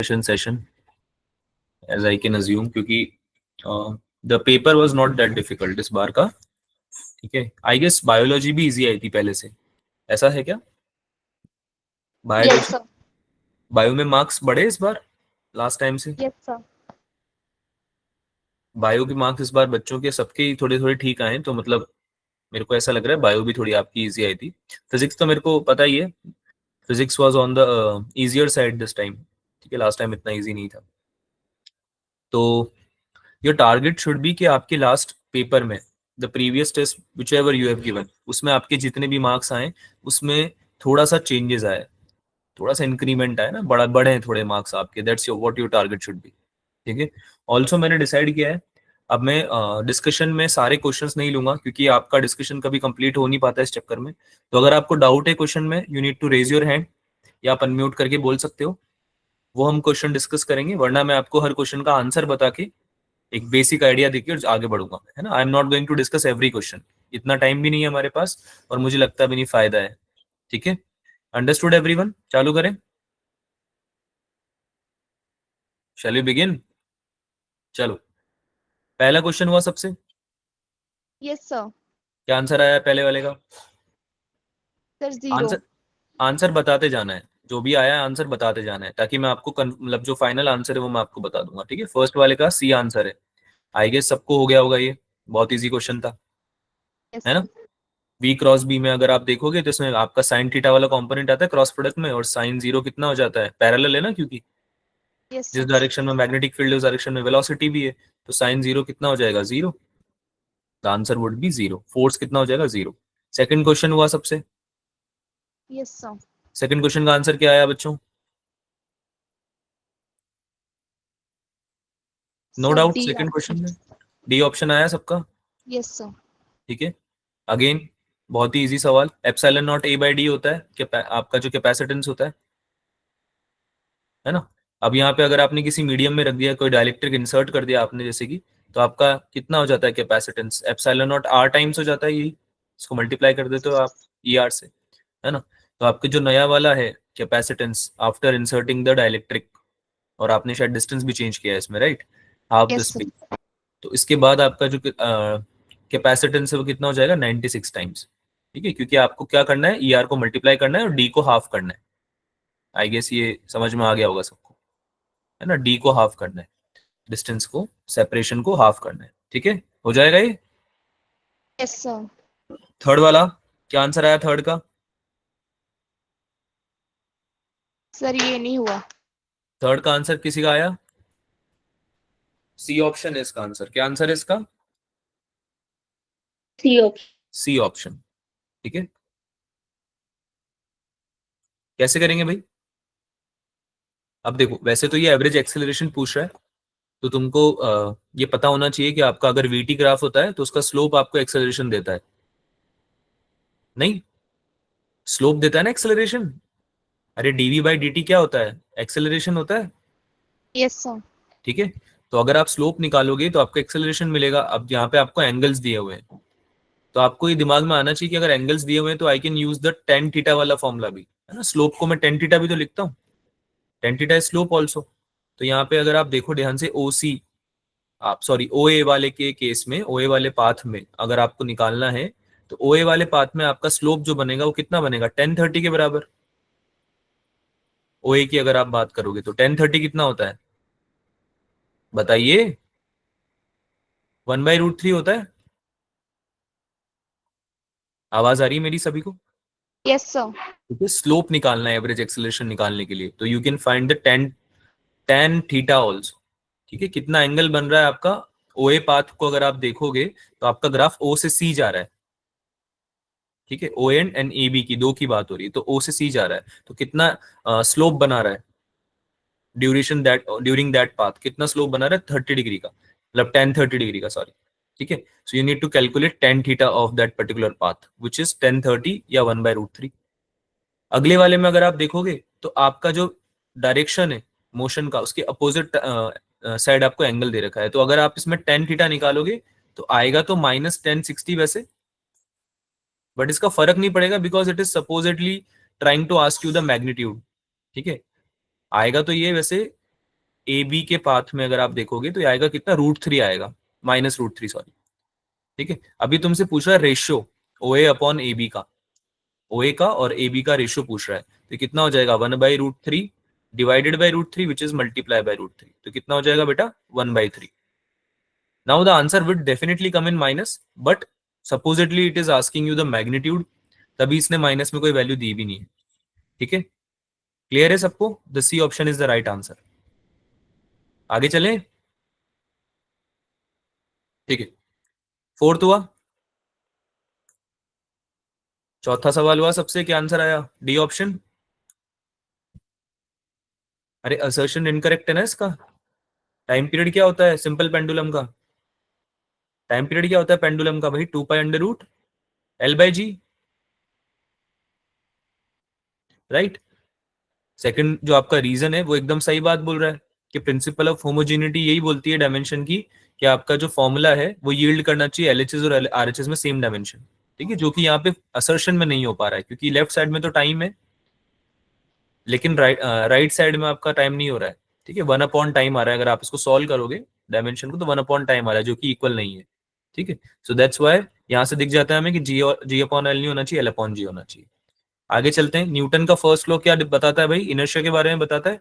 session, as I can assume, क्योंकि the paper was not that difficult इस बार का. ठीक है. I guess biology भी easy आई थी पहले से. ऐसा है क्या? Yes, Biology, sir. बायो में मार्क्स बढ़े इस बार लास्ट टाइम से? Yes, sir. बायो के मार्क्स इस बार बच्चों के सबके ही थोड़े थोड़े ठीक आए, तो मतलब मेरे को ऐसा लग रहा है बायो भी थोड़ी आपकी इजी आई थी. फिजिक्स तो मेरे को पता ही है, physics was on the easier side this time. ठीक है, लास्ट टाइम इतना इजी नहीं था. तो योर टारगेट शुड बी कि आपके लास्ट पेपर में the previous test whichever you have given, उसमें आपके जितने भी मार्क्स आए उसमें थोड़ा सा चेंजेस आए, थोड़ा सा इंक्रीमेंट आए ना, बड़ा बढ़े हैं थोड़े मार्क्स आपके. That's your what your target should be. ठीक है. ऑल्सो मैंने डिसाइड किया है, अब मैं डिस्कशन में सारे क्वेश्चंस नहीं लूंगा क्योंकि आपका डिस्कशन कभी कंप्लीट हो नहीं पाता इस चक्कर में. तो अगर आपको डाउट है क्वेश्चन में, you need to raise your hand या आप अनम्यूट करके बोल सकते हो, वो हम क्वेश्चन डिस्कस करेंगे. वरना मैं आपको हर क्वेश्चन का आंसर बता के एक बेसिक आइडिया देके और आगे बढ़ूंगा, है ना. I am not going to discuss every question, इतना टाइम भी नहीं है हमारे पास और मुझे लगता भी नहीं फायदा है. ठीक है. Understood everyone? चालू करें. Shall we begin? चलो, पहला क्वेश्चन हुआ सबसे. Yes, sir. क्या आंसर आया पहले वाले का? Sir, 0. आंसर आंसर बताते जाना है, जो भी आया है आंसर बताते जाना है, ताकि मैं आपको मतलब जो फाइनल आंसर है वो मैं आपको बता दूंगा. ठीक है. फर्स्ट वाले का सी आंसर है. आई गेस सबको हो गया होगा, ये बहुत इजी क्वेश्चन था, Yes, है sir. ना. वी क्रॉस बी में अगर आप देखोगे तो इसमें आपका साइन थीटा वाला कंपोनेंट आता है क्रॉस प्रोडक्ट में, और साइन जीरो कितना हो जाता है, पैरेलल है ना, क्योंकि Yes, जिस sir. डायरेक्शन में मैग्नेटिक फील्ड है उस डायरेक्शन में वेलोसिटी भी है. तो साइन जीरो कितना हो जाएगा, zero. The answer would be zero. Force कितना हो जाएगा, जीरो. सेकंड क्वेश्चन हुआ सबसे. Yes, sir. सेकंड क्वेश्चन का आंसर क्या आया बच्चों? No Sir, doubt D second option. Question में डी ऑप्शन आया सबका. Yes, sir. ठीक है. अगेन बहुत ही इजी सवाल. Epsilon naught A by D होता है आपका जो कैपेसिटेंस होता है ना. अब यहाँ पे अगर आपने किसी मीडियम में रख दिया, कोई डाइलेक्ट्रिक इंसर्ट कर दिया आपने जैसे कि, तो आपका कितना हो जाता है capacitance, epsilon naught R times हो जाता है. यही इसको मल्टीप्लाई कर देते हो आप ई आर से, है ना. तो आपके जो नया वाला है capacitance after inserting the dielectric, और आपने शायद डिस्टेंस भी चेंज किया है इसमें, right, half the Yes, sir. Space. तो इसके बाद आपका जो कैपेसिटेंस है वो कितना हो जाएगा, 96 टाइम्स. ठीक है, क्योंकि आपको क्या करना है, ई आर को मल्टीप्लाई करना है और डी को हाफ करना है. आई गेस ये समझ में आ गया होगा सबको, है ना. डी को हाफ करना है, डिस्टेंस को, सेपरेशन को हाफ करना है. ठीक है, हो जाएगा ये. Yes, sir. थर्ड वाला क्या आंसर आया थर्ड का? Sir, ये नहीं हुआ. थर्ड का आंसर किसी का आया? सी ऑप्शन है इसका आंसर. क्या आंसर है इसका? C option. C option. ठीक है. कैसे करेंगे भाई? अब देखो, वैसे तो ये एवरेज एक्सेलरेशन पूछ रहा है, तो तुमको ये पता होना चाहिए कि आपका अगर वीटी ग्राफ होता है तो उसका स्लोप आपको एक्सेलरेशन देता है. नहीं, स्लोप देता है ना एक्सेलरेशन. अरे डीवी बाई डी टी क्या होता है, एक्सेलरेशन होता है. Yes, sir. ठीक है. तो अगर आप स्लोप निकालोगे तो आपको एक्सेलरेशन मिलेगा. अब यहाँ पे आपको एंगल्स दिए हुए हैं, तो आपको ये दिमाग में आना चाहिए कि अगर एंगल्स दिए हुए हैं तो I can use the tan theta वाला फॉर्मूला भी, है ना. स्लोप को मैं टेन थीटा भी तो लिखता हूँ, tan theta is slope also. तो यहाँ पे अगर आप देखो ध्यान से, ओ सी, आप सॉरी ओ ए वाले के केस में, ओ ए वाले पाथ में अगर आपको निकालना है, तो ओ ए वाले पाथ में आपका स्लोप जो बनेगा वो कितना बनेगा, 1030 के बराबर. ओ ए की अगर आप बात करोगे तो 1030 कितना होता है, बताइए. 1/√3 होता है. आवाज आ रही है मेरी सभी को? Yes, sir. ठीक है. स्लोप निकालना है एवरेज एक्सेलरेशन निकालने के लिए, तो you can find the tan theta also. ठीक है. कितना एंगल बन रहा है आपका, ओ ए पाथ को अगर आप देखोगे तो आपका ग्राफ ओ से सी जा रहा है. ठीक है. ओ एंड ए बी की दो की बात हो रही है, तो ओ से सी जा रहा है, तो कितना स्लोप बना रहा है ड्यूरिंग दैट पाथ, कितना स्लोप बना रहा है, 30 डिग्री का, मतलब 1030 डिग्री का, सॉरी. ठीक है. So you need to calculate tan theta of that particular path which is 1030 या 1/√3. अगले वाले में अगर आप देखोगे तो आपका जो डायरेक्शन है मोशन का, उसके अपोजिट साइड आपको एंगल दे रखा है. तो अगर आप इसमें टेन थीटा निकालोगे तो आएगा तो -1060 वैसे, बट इसका फर्क नहीं पड़ेगा because it is supposedly trying to ask you the magnitude. ठीक है. आएगा तो ये वैसे ए बी के पाथ में अगर आप देखोगे तो ये आएगा कितना, √3 आएगा, -√3 सॉरी। ठीक है, अभी तुमसे पूछ रहा है ratio O A upon A B का, ओ ए का और ए बी का रेशियो पूछ रहा है, तो कितना हो जाएगा 1/√3 divided by √3 which is multiply by √3, तो कितना हो जाएगा बेटा 1/3। Now the answer will definitely come in minus, but supposedly it is asking you the magnitude, तभी इसने माइनस में कोई वैल्यू दी भी नहीं है। ठीक है, क्लियर है सबको, the C option is the right answer. आगे चलें, ठीक है, फोर्थ हुआ, चौथा सवाल हुआ सबसे, क्या आंसर आया, डी ऑप्शन। अरे असर्शन इनकरेक्ट है ना इसका। टाइम पीरियड क्या होता है सिंपल पेंडुलम का, टाइम पीरियड क्या होता है पेंडुलम का भाई, 2π√L/G, राइट। सेकंड जो आपका रीजन है वो एकदम सही बात बोल रहा है कि प्रिंसिपल ऑफ होमोजेनिटी यही बोलती है डायमेंशन की, कि आपका जो फॉर्मूला है वो यील्ड करना चाहिए एलएचएस और आरएचएस में सेम डायमेंशन। ठीक है, जो कि यहाँ पे असर्शन में नहीं हो पा रहा है, क्योंकि लेफ्ट साइड में तो टाइम है, लेकिन राइट साइड में आपका टाइम नहीं हो रहा है। ठीक है, 1 अपॉन टाइम आ रहा है, अगर आप इसको सॉल्व करोगे डायमेंशन को तो 1 अपॉन टाइम आ रहा है, जो कि इक्वल नहीं है। ठीक है, सो दैट्स वाई यहाँ से दिख जाता है हमें कि जी अपॉन एल नहीं होना चाहिए, एल अपॉन जी होना चाहिए। आगे चलते हैं, न्यूटन का फर्स्ट लॉ क्या बताता है भाई, इनर्शिया के बारे में बताता है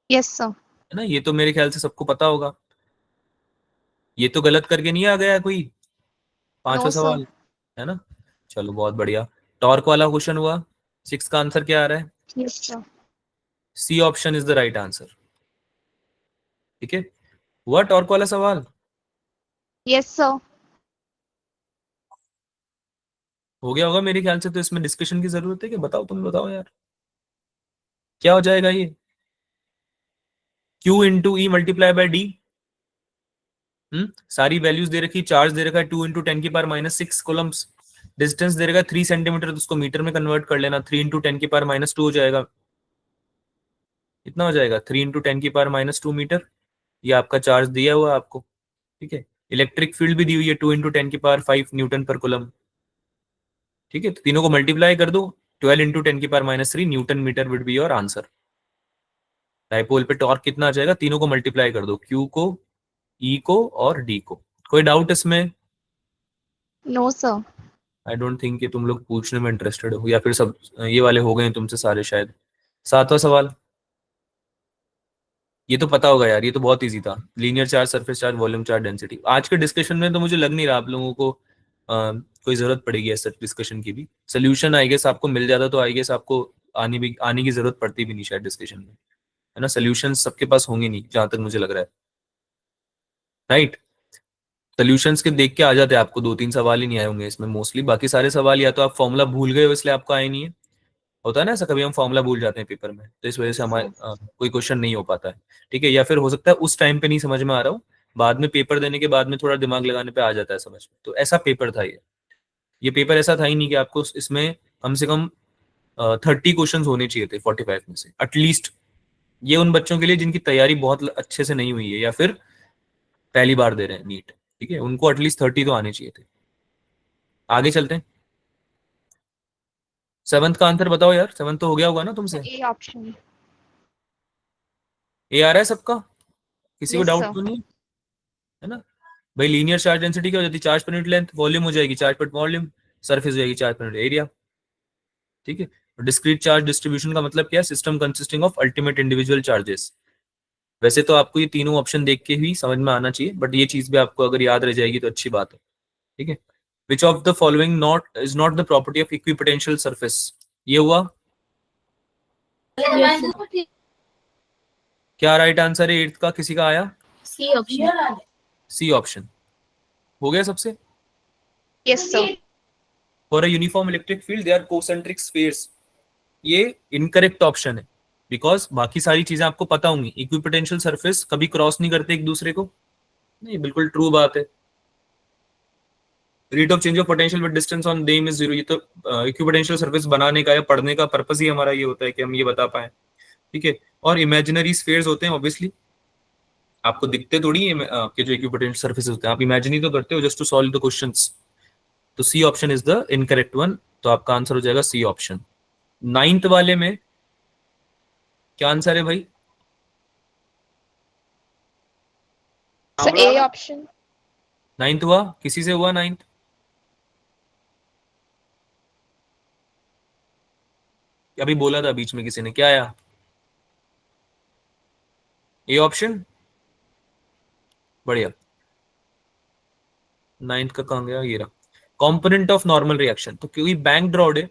यस सर। है ना, ये तो मेरे ख्याल से सबको पता होगा, ये तो गलत करके नहीं आ गया है कोई, नो पांचवा सर। सवाल, है ना। चलो बहुत बढ़िया, टॉर्क वाला क्वेश्चन हुआ, 6 का आंसर क्या आ रहा है, yes sir. C option is the right answer. ठीक है, हुआ टॉर्क वाला सवाल, यस सर। हो गया होगा मेरे ख्याल से, तो इसमें डिस्कशन की जरूरत है कि बताओ, तुम बताओ यार क्या हो जाएगा ये, Q × E × डी। सारी वैल्यूज दे रखी, चार्ज दे रखा है 2 × 10⁻⁶ कोलम्स, डिस्टेंस दे रखा है 3 सेंटीमीटर, तो उसको मीटर में कन्वर्ट कर लेना, 3 × 10⁻², हो जाएगा, कितना हो जाएगा 3 × 10⁻² मीटर, ये आपका चार्ज दिया हुआ है आपको। ठीक है, इलेक्ट्रिक फील्ड भी दी हुई है 2 × 10⁵ न्यूटन पर कुलम। ठीक है, तो तीनों को मल्टीप्लाई कर दो, 12 × 10⁻³ newton metre would be your answer. Dipole पे टॉर्क कितना आ जाएगा, तीनों को मल्टीप्लाई कर दो, क्यू को, ई को और डी को। कोई डाउट इसमें, no sir. I don't think कि तुम लोग पूछने में इंटरेस्टेड हो, या फिर सब ये वाले हो गए हैं तुमसे सारे शायद। सातवां सवाल, ये तो पता होगा यार, ये तो बहुत इजी था, linear charge, surface charge, volume charge, density. आज के डिस्कशन में तो मुझे लग नहीं रहा आप लोगों को कोई जरूरत पड़ेगी ऐसा डिस्कशन की भी, सोल्यूशन आई गेस आपको मिल जाता, तो आई गेस आपको आने की जरूरत पड़ती भी नहीं शायद डिस्कशन में, है ना। सोल्यूशन सबके पास होंगे नहीं जहां तक मुझे लग रहा है, राइट। सोल्यूशंस के देख के आ जाते हैं आपको, 2-3 सवाल ही नहीं आए होंगे इसमें मोस्टली, बाकी सारे सवाल या तो आप फॉर्मूला भूल गए हो इसलिए आपको आए नहीं है, होता है ना ऐसा, कभी हम फॉर्मूला भूल जाते हैं पेपर में, तो इस वजह से यस हमारे सर। कोई क्वेश्चन नहीं हो पाता है। ठीक है, या फिर हो सकता है उस टाइम पे नहीं समझ में आ रहा हो, बाद में पेपर देने के बाद में थोड़ा दिमाग लगाने पे आ जाता है समझ में, तो ऐसा पेपर था ये पेपर ऐसा था ही नहीं कि आपको इसमें कम से कम 30 क्वेश्चन होने चाहिए थे 45 में से एटलीस्ट। ये उन बच्चों के लिए जिनकी तैयारी बहुत अच्छे से नहीं हुई है, या फिर पहली बार दे रहे हैं नीट, ठीक है, उनको एटलीस्ट 30 तो आने चाहिए थे। आगे चलते हैं, सेवंथ का आंसर बताओ यार, सेवंथ तो हो गया होगा ना तुमसे, ए ऑप्शन। ये आ रहा है सबका, किसी को यस डाउट सर। तो नहीं है ना। भाई लीनियर चार्ज डेंसिटी क्या हो जाती है, चार्ज पर यूनिट लेंथ, वॉल्यूम हो जाएगी चार्ज पर वॉल्यूम, सरफेस हो जाएगी चार्ज पर यूनिट एरिया। ठीक है, डिस्क्रीट चार्ज डिस्ट्रीब्यूशन का मतलब क्या है, system consisting of ultimate individual charges. वैसे तो आपको ये तीनों ऑप्शन देख के ही समझ में आना चाहिए, बट ये चीज भी आपको अगर याद रह जाएगी तो अच्छी बात है। ठीक है, which of the following not is not the property of equipotential surface, ये हुआ, यस सर। क्या राइट आंसर है एट्थ का, किसी का आया, सी ऑप्शन। सी ऑप्शन, हो गया सबसे। Yes sir. For a uniform electric field they are concentric spheres, ये इनकरेक्ट ऑप्शन है, बिकॉज बाकी सारी चीजें आपको पता होंगी, इक्विपोटेंशियल सरफेस कभी क्रॉस नहीं करते एक दूसरे को, नहीं बिल्कुल ट्रू बात है। Rate of change of potential with distance on them is 0, ये तो इक्विपोटेंशियल सरफेस बनाने का या पढ़ने का पर्पस ही हमारा ये होता है कि हम ये बता पाए। ठीक है, और इमेजिनरी स्फीयर्स होते हैं ऑब्वियसली, आपको दिखते थोड़ी है आपके जो इक्विपोटेंशियल सरफेसेस होते हैं, आप इमेजिन ही तो करते हो just to solve the questions. तो c option is the incorrect one, तो आपका आंसर हो जाएगा सी ऑप्शन। नाइन्थ वाले में क्या आंसर है भाई, Sir, A option. 9th हुआ, किसी से हुआ 9th? अभी बोला था बीच में किसी ने, क्या आया? ए ऑप्शन, बढ़िया। 9th का कहाँ गया, ये रहा। कंपोनेंट ऑफ नॉर्मल रिएक्शन, तो कोई बैंक ड्रॉड है,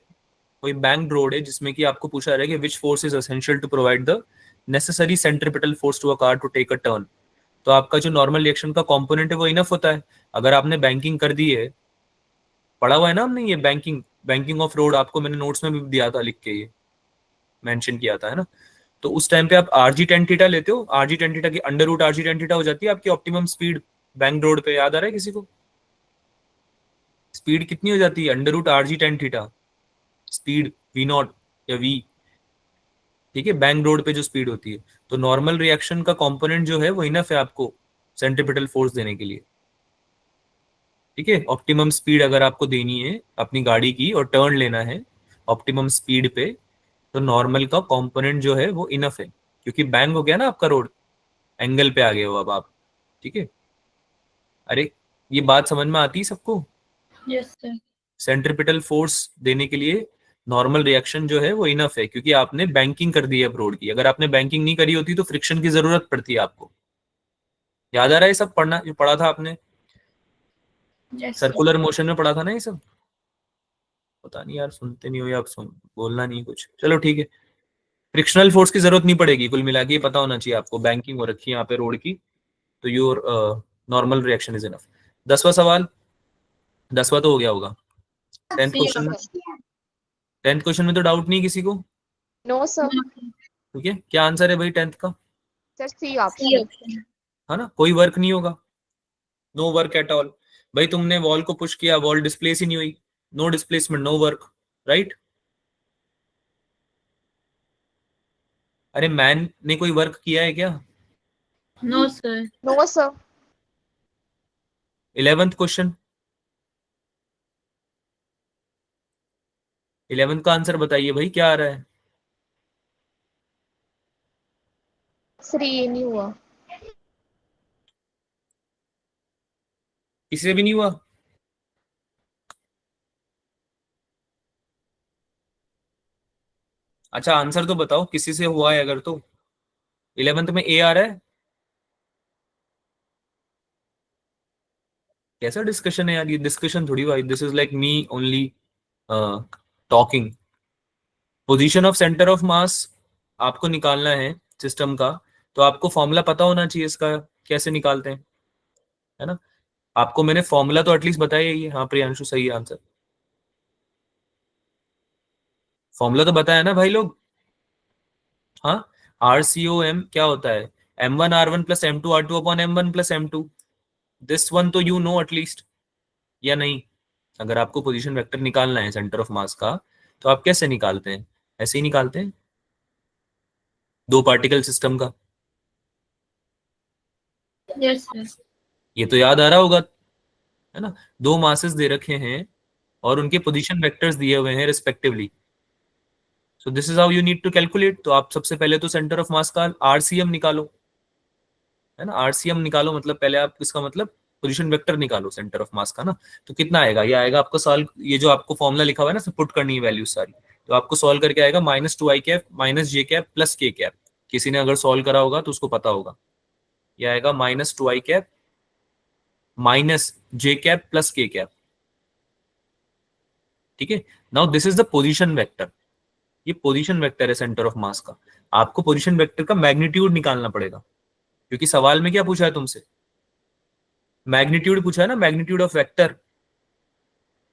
कोई बैंक ड्रॉड है जिसमें कि आपको पूछा रहा है कि which force is essential to provide the necessary centripetal force to a car to take a turn. तो आपका जो नॉर्मल रिएक्शन का कंपोनेंट है वो इनफ होता है। अगर आपने बैंकिंग कर दी है, पढ़ा हुआ है ना हमने, ये बैंकिंग, बैंकिंग ऑफ रोड आपको मैंने नोट्स में भी दिया था लिख के, ये मेंशन किया था, है ना। तो उस टाइम पे आप आरजी टेन थीटा लेते हो, आरजी टेन थीटा की under root R G tan theta हो जाती है आपकी ऑप्टिमम स्पीड बैंक रोड पे। याद आ रहा है किसी को? स्पीड कितनी हो जाती है? Under root R G tan theta speed, V naught या वी, ठीक है, बैंक रोड पे जो स्पीड होती है। तो नॉर्मल रिएक्शन का कंपोनेंट जो है वो इनफ है आपको सेंट्रिपिटल फोर्स देने के लिए, ठीक है। ऑप्टिमम स्पीड अगर आपको देनी है अपनी गाड़ी की और टर्न लेना है ऑप्टिमम स्पीड पे, तो नॉर्मल का कंपोनेंट जो है वो इनफ है, क्योंकि बैंक हो गया ना आपका रोड, एंगल पे आ गए हो अब आप, ठीक है। अरे ये बात समझ में आती है सबको? Yes sir. सेंट्रिपिटल फोर्स देने के लिए नॉर्मल रिएक्शन जो है वो इनफ है, क्योंकि आपने बैंकिंग कर दी है रोड की। अगर आपने बैंकिंग नहीं करी होती तो फ्रिक्शन की जरूरत पड़ती है आपको। याद आ रहा है सब पढ़ना, जो पढ़ा था आपने सर्कुलर मोशन में पढ़ा था ना ये सब? पता नहीं यार, सुनते नहीं हो या आप सुन, बोलना नहीं कुछ, चलो ठीक है। फ्रिक्शनल फोर्स की जरूरत नहीं पड़ेगी, कुल मिला के ये पता होना चाहिए आपको, बैंकिंग हो रखी है यहाँ पे रोड की, तो your normal reaction is enough. 10वां सवाल, 10वां तो हो गया होगा। 10th C question, option. 10th question में तो डाउट नहीं किसी को? No, sir. ठीक है, क्या आंसर है भाई 10th का? Sir, C सी option. ऑप्शन। है ना, कोई वर्क नहीं होगा, नो वर्क एट ऑल। भाई तुमने वॉल को पुश किया, वॉल डिस्प्लेस ही नहीं हुई, no displacement, no work, right. अरे मैन ने कोई वर्क किया है क्या? No sir. No, sir. 11th question, 11th का आंसर बताइए भाई, क्या आ रहा है? Sir, ये नहीं हुआ. किसी से भी नहीं हुआ? अच्छा आंसर तो बताओ, किसी से हुआ है अगर तो। 11th में ए आ रहा है? कैसा डिस्कशन है यार, ये डिस्कशन थोड़ी भाई, this is like me only talking. Position of centre of मास आपको निकालना है सिस्टम का, तो आपको फॉर्मूला पता होना चाहिए इसका, कैसे निकालते हैं, है ना। आपको मैंने फॉर्मूला तो एटलीस्ट बताया ही है। हाँ प्रियांशु सही आंसर, फॉर्मूला तो बताया ना भाई लोग। हाँ, आर सी ओ एम क्या होता है, M1 R1 plus M2 R2 upon M1 plus M2। This one तो यू नो एटलीस्ट, या नहीं? अगर आपको पोजीशन वेक्टर निकालना है सेंटर ऑफ मास का, तो आप कैसे निकालते हैं? ऐसे ही निकालते हैं, दो पार्टिकल सिस्टम का। Yes sir. ये तो याद आ रहा होगा, है ना। दो मासेस दे रखे हैं और उनके पोजीशन वेक्टर्स दिए हुए हैं respectively. So this is how you need to calculate. तो आप सबसे पहले तो सेंटर ऑफ मास का आरसीएम निकालो, है ना। आरसीएम निकालो मतलब पहले आप इसका मतलब पोजीशन वेक्टर निकालो सेंटर ऑफ मास का ना। तो कितना आएगा, ये आएगा आपको सॉल्व, ये जो आपको फॉर्मूला लिखा हुआ है ना, सब पुट करनी है वैल्यू सारी, तो आपको सॉल्व करके आएगा -2i कैप माइनस जे कैप प्लस के कैप। किसी ने अगर सॉल्व करा होगा तो उसको पता होगा, ये आएगा -2i कैप माइनस जे कैप प्लस के कैप, ठीक है। Now this is the position vector, ये पोजीशन वेक्टर है सेंटर ऑफ मास का। आपको पोजीशन वेक्टर का मैग्नीट्यूड निकालना पड़ेगा, क्योंकि सवाल में क्या पूछा है तुमसे, मैग्नीट्यूड पूछा है ना, मैग्नीट्यूड ऑफ वेक्टर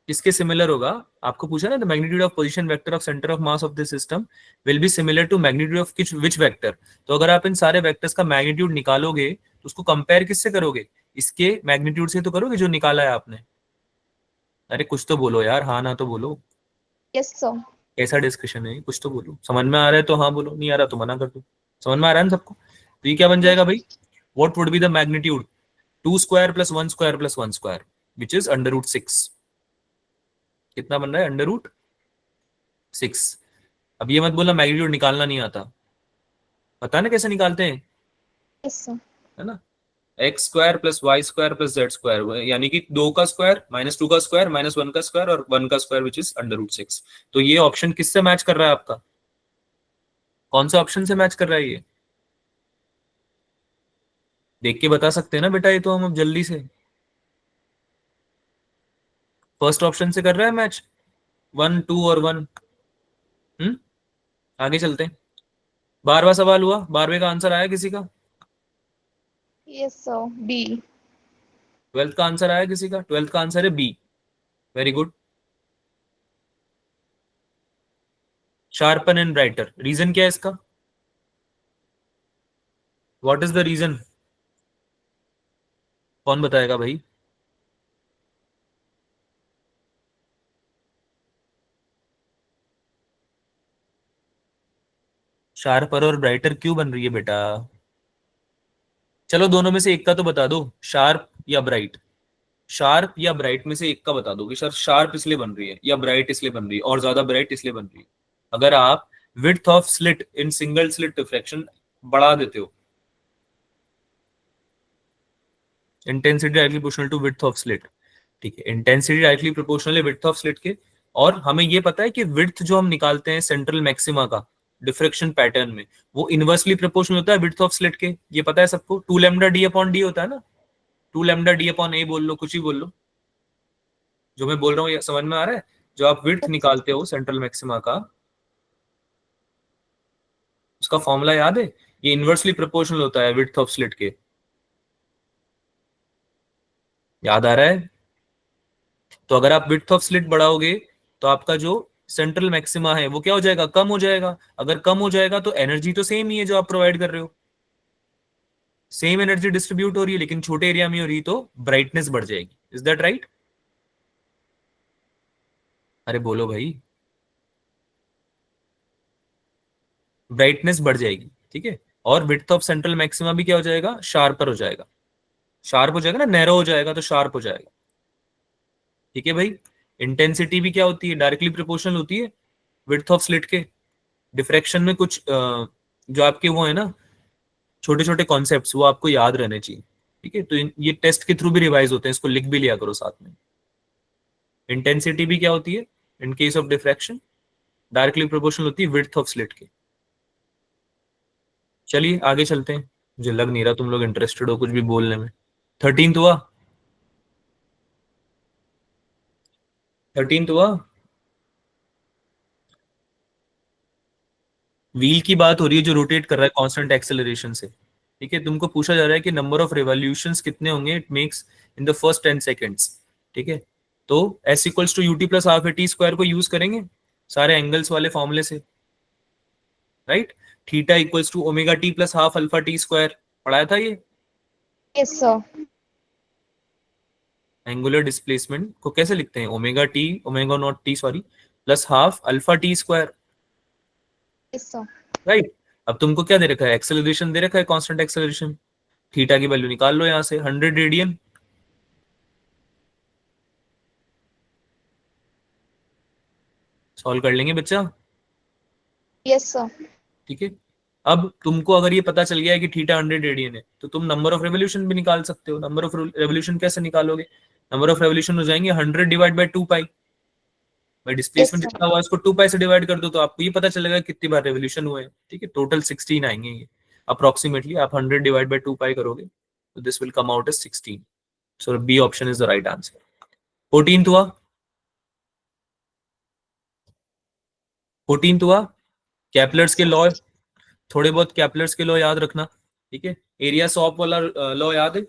किसके सिमिलर होगा। आपको पूछा ना, the magnitude of position vector of centre of mass of this system will be similar to magnitude of which vector. तो अगर आप इन सारे वेक्टर्स का मैग्नीट्यूड निकालोगे तो उसको कंपेयर किससे करोगे, इसके मैग्नीट्यूड से तो करोगे जो निकाला है आपने। अरे कुछ तो बोलो यार, हाँ ना तो बोलो। Yes, sir. कैसा डिस्कशन है, कुछ तो बोलो। समझ में आ रहा है तो हाँ बोलो, नहीं आ रहा तो मना कर दो। समझ में आ रहा है ना सबको? तो ये क्या बन जाएगा भाई, what would be the magnitude, 2 square plus 1 square plus 1 square which is √6। कितना बन रहा है, √6। अब ये मत बोला मैग्नीट्यूड निकालना नहीं आता, पता ना कैसे निकालते हैं, Yes, sir. है ना। X square plus Y square plus Z square, यानी कि 2 का स्क्वायर माइनस 2 का स्क्वायर माइनस 1 का स्क्वायर और 1 का स्क्वायर विच इज √6। तो ये ऑप्शन किससे मैच कर रहा है आपका? कौन सा ऑप्शन से मैच कर रहा है ये? देख के बता सकते हैं ना बेटा, ये तो हम अब जल्दी से फर्स्ट ऑप्शन से कर रहा है मैच, 1 2 और 1। आगे चलते हैं। 12वां सवाल हुआ, 12वें का आंसर आया किसी का? Yes, sir. B. 12th का आंसर आया किसी का? 12th का आंसर है B. Very good. Sharpen and brighter, reason क्या है इसका? What is the reason? कौन बताएगा भाई? शार्पर और ब्राइटर क्यों बन रही है बेटा? चलो दोनों में से एक का तो बता दो, शार्प या ब्राइट। शार्प या ब्राइट में से एक का बता दो कि सर शार्प इसलिए बन रही है या ब्राइट इसलिए बन रही है और ज्यादा ब्राइट इसलिए बन रही है। अगर आप width of slit in single slit diffraction बढ़ा देते हो, intensity directly proportional to width of slit, ठीक है, इंटेंसिटी डायरेक्टली प्रोपोर्शनल है विड्थ ऑफ स्लिट के। और हमें ये पता है कि विड्थ जो हम निकालते हैं सेंट्रल मैक्सिमा का डिफ्रेक्शन पैटर्न में, वो इनवर्सली प्रोपोर्शनल होता है विड्थ ऑफ स्लिट के। ये पता है सबको, 2 लैम्डा डी अपॉन डी होता है ना, 2 लैम्डा डी अपॉन ए बोल लो, कुछ ही बोल लो। जो मैं बोल रहा हूँ ये समझ में आ रहा है? जो आप विड्थ निकालते हो सेंट्रल मैक्सिमा का, उसका फॉर्मूला याद है? ये इनवर्सली प्रोपोर्शनल होता है विड्थ ऑफ स्लिट के। याद आ रहा है? तो अगर आप विड्थ ऑफ स्लिट बढ़ाओगे तो आपका जो सेंट्रल मैक्सिमा है वो क्या हो जाएगा? कम हो जाएगा। अगर कम हो जाएगा तो एनर्जी तो सेम ही है जो आप प्रोवाइड कर रहे हो, सेम एनर्जी डिस्ट्रीब्यूट हो रही है, लेकिन छोटे एरिया में हो रही है, तो ब्राइटनेस बढ़ जाएगी। Is that right? अरे बोलो भाई, ब्राइटनेस बढ़ जाएगी, ठीक है। और विड्थ ऑफ सेंट्रल मैक्सिमा भी क्या हो जाएगा? शार्पर हो जाएगा। शार्प हो जाएगा ना, नैरो हो जाएगा तो शार्प हो जाएगा, ठीक है भाई। इंटेंसिटी भी क्या होती है? डायरेक्टली प्रोपोर्शनल होती है विड्थ ऑफ स्लिट के। डिफ्रैक्शन में कुछ जो आपके वो है ना छोटे छोटे कॉन्सेप्ट्स, वो आपको याद रहने चाहिए, ठीक है। तो ये टेस्ट के थ्रू भी रिवाइज होते हैं, इसको लिख भी लिया करो साथ में। इंटेंसिटी भी क्या होती है in case of diffraction? Directly proportional होती है विड्थ ऑफ स्लिट के। चलिए आगे चलते हैं, मुझे लग नहीं रहा तुम लोग इंटरेस्टेड हो कुछ भी बोलने में। 13th हुआ? 13th हुआ? व्हील की बात हो रही है जो रोटेट कर रहा है कांस्टेंट एक्सेलरेशन से, ठीक है। तुमको पूछा जा रहा है कि नंबर ऑफ रिवॉल्यूशंस कितने होंगे it makes in the first 10 seconds, ठीक है। तो S equals to U T plus half A T square को यूज करेंगे सारे एंगल्स वाले फॉर्मूले से, right. Theta equals to omega T plus half alpha T square, पढ़ाया था ये। Yes, sir. एंगुलर डिस्प्लेसमेंट को कैसे लिखते हैं? Omega T, omega naught T sorry, plus half alpha T square, Yes, sir. Right. अब तुमको क्या दे रखा है? एक्सेलरेशन दे रखा है, कांस्टेंट एक्सेलरेशन। थीटा की वैल्यू निकाल लो यहां से, 100 रेडियन। सॉल्व कर लेंगे बच्चा, Yes, sir. ठीक है। अब तुमको अगर ये पता चल गया है कि थीटा 100 रेडियन है, तो तुम नंबर ऑफ रेवोल्यूशन भी निकाल सकते हो। नंबर ऑफ रेवोल्यूशन कैसे निकालोगे? नंबर ऑफ रेवोल्यूशन हो जाएंगे 100 डिवाइड बाय 2 पाई। भाई डिस्प्लेसमेंट Yes, sir. जितना हुआ इसको 2 पाई से डिवाइड कर दो, तो आपको ये पता चलेगा कितनी बार रेवोल्यूशन हुए, ठीक है। टोटल 16 आएंगे ये अप्रोक्सीमेटली। आप 100 डिवाइड बाय 2 पाई करोगे तो this will come out as 16। So B option is the right answer. 14th हुआ? 14th हुआ? कैपलर्स के लॉ, थोड़े बहुत कैपलर्स के लॉ याद रखना, ठीक है। एरिया स्वॉप वाला लॉ याद है?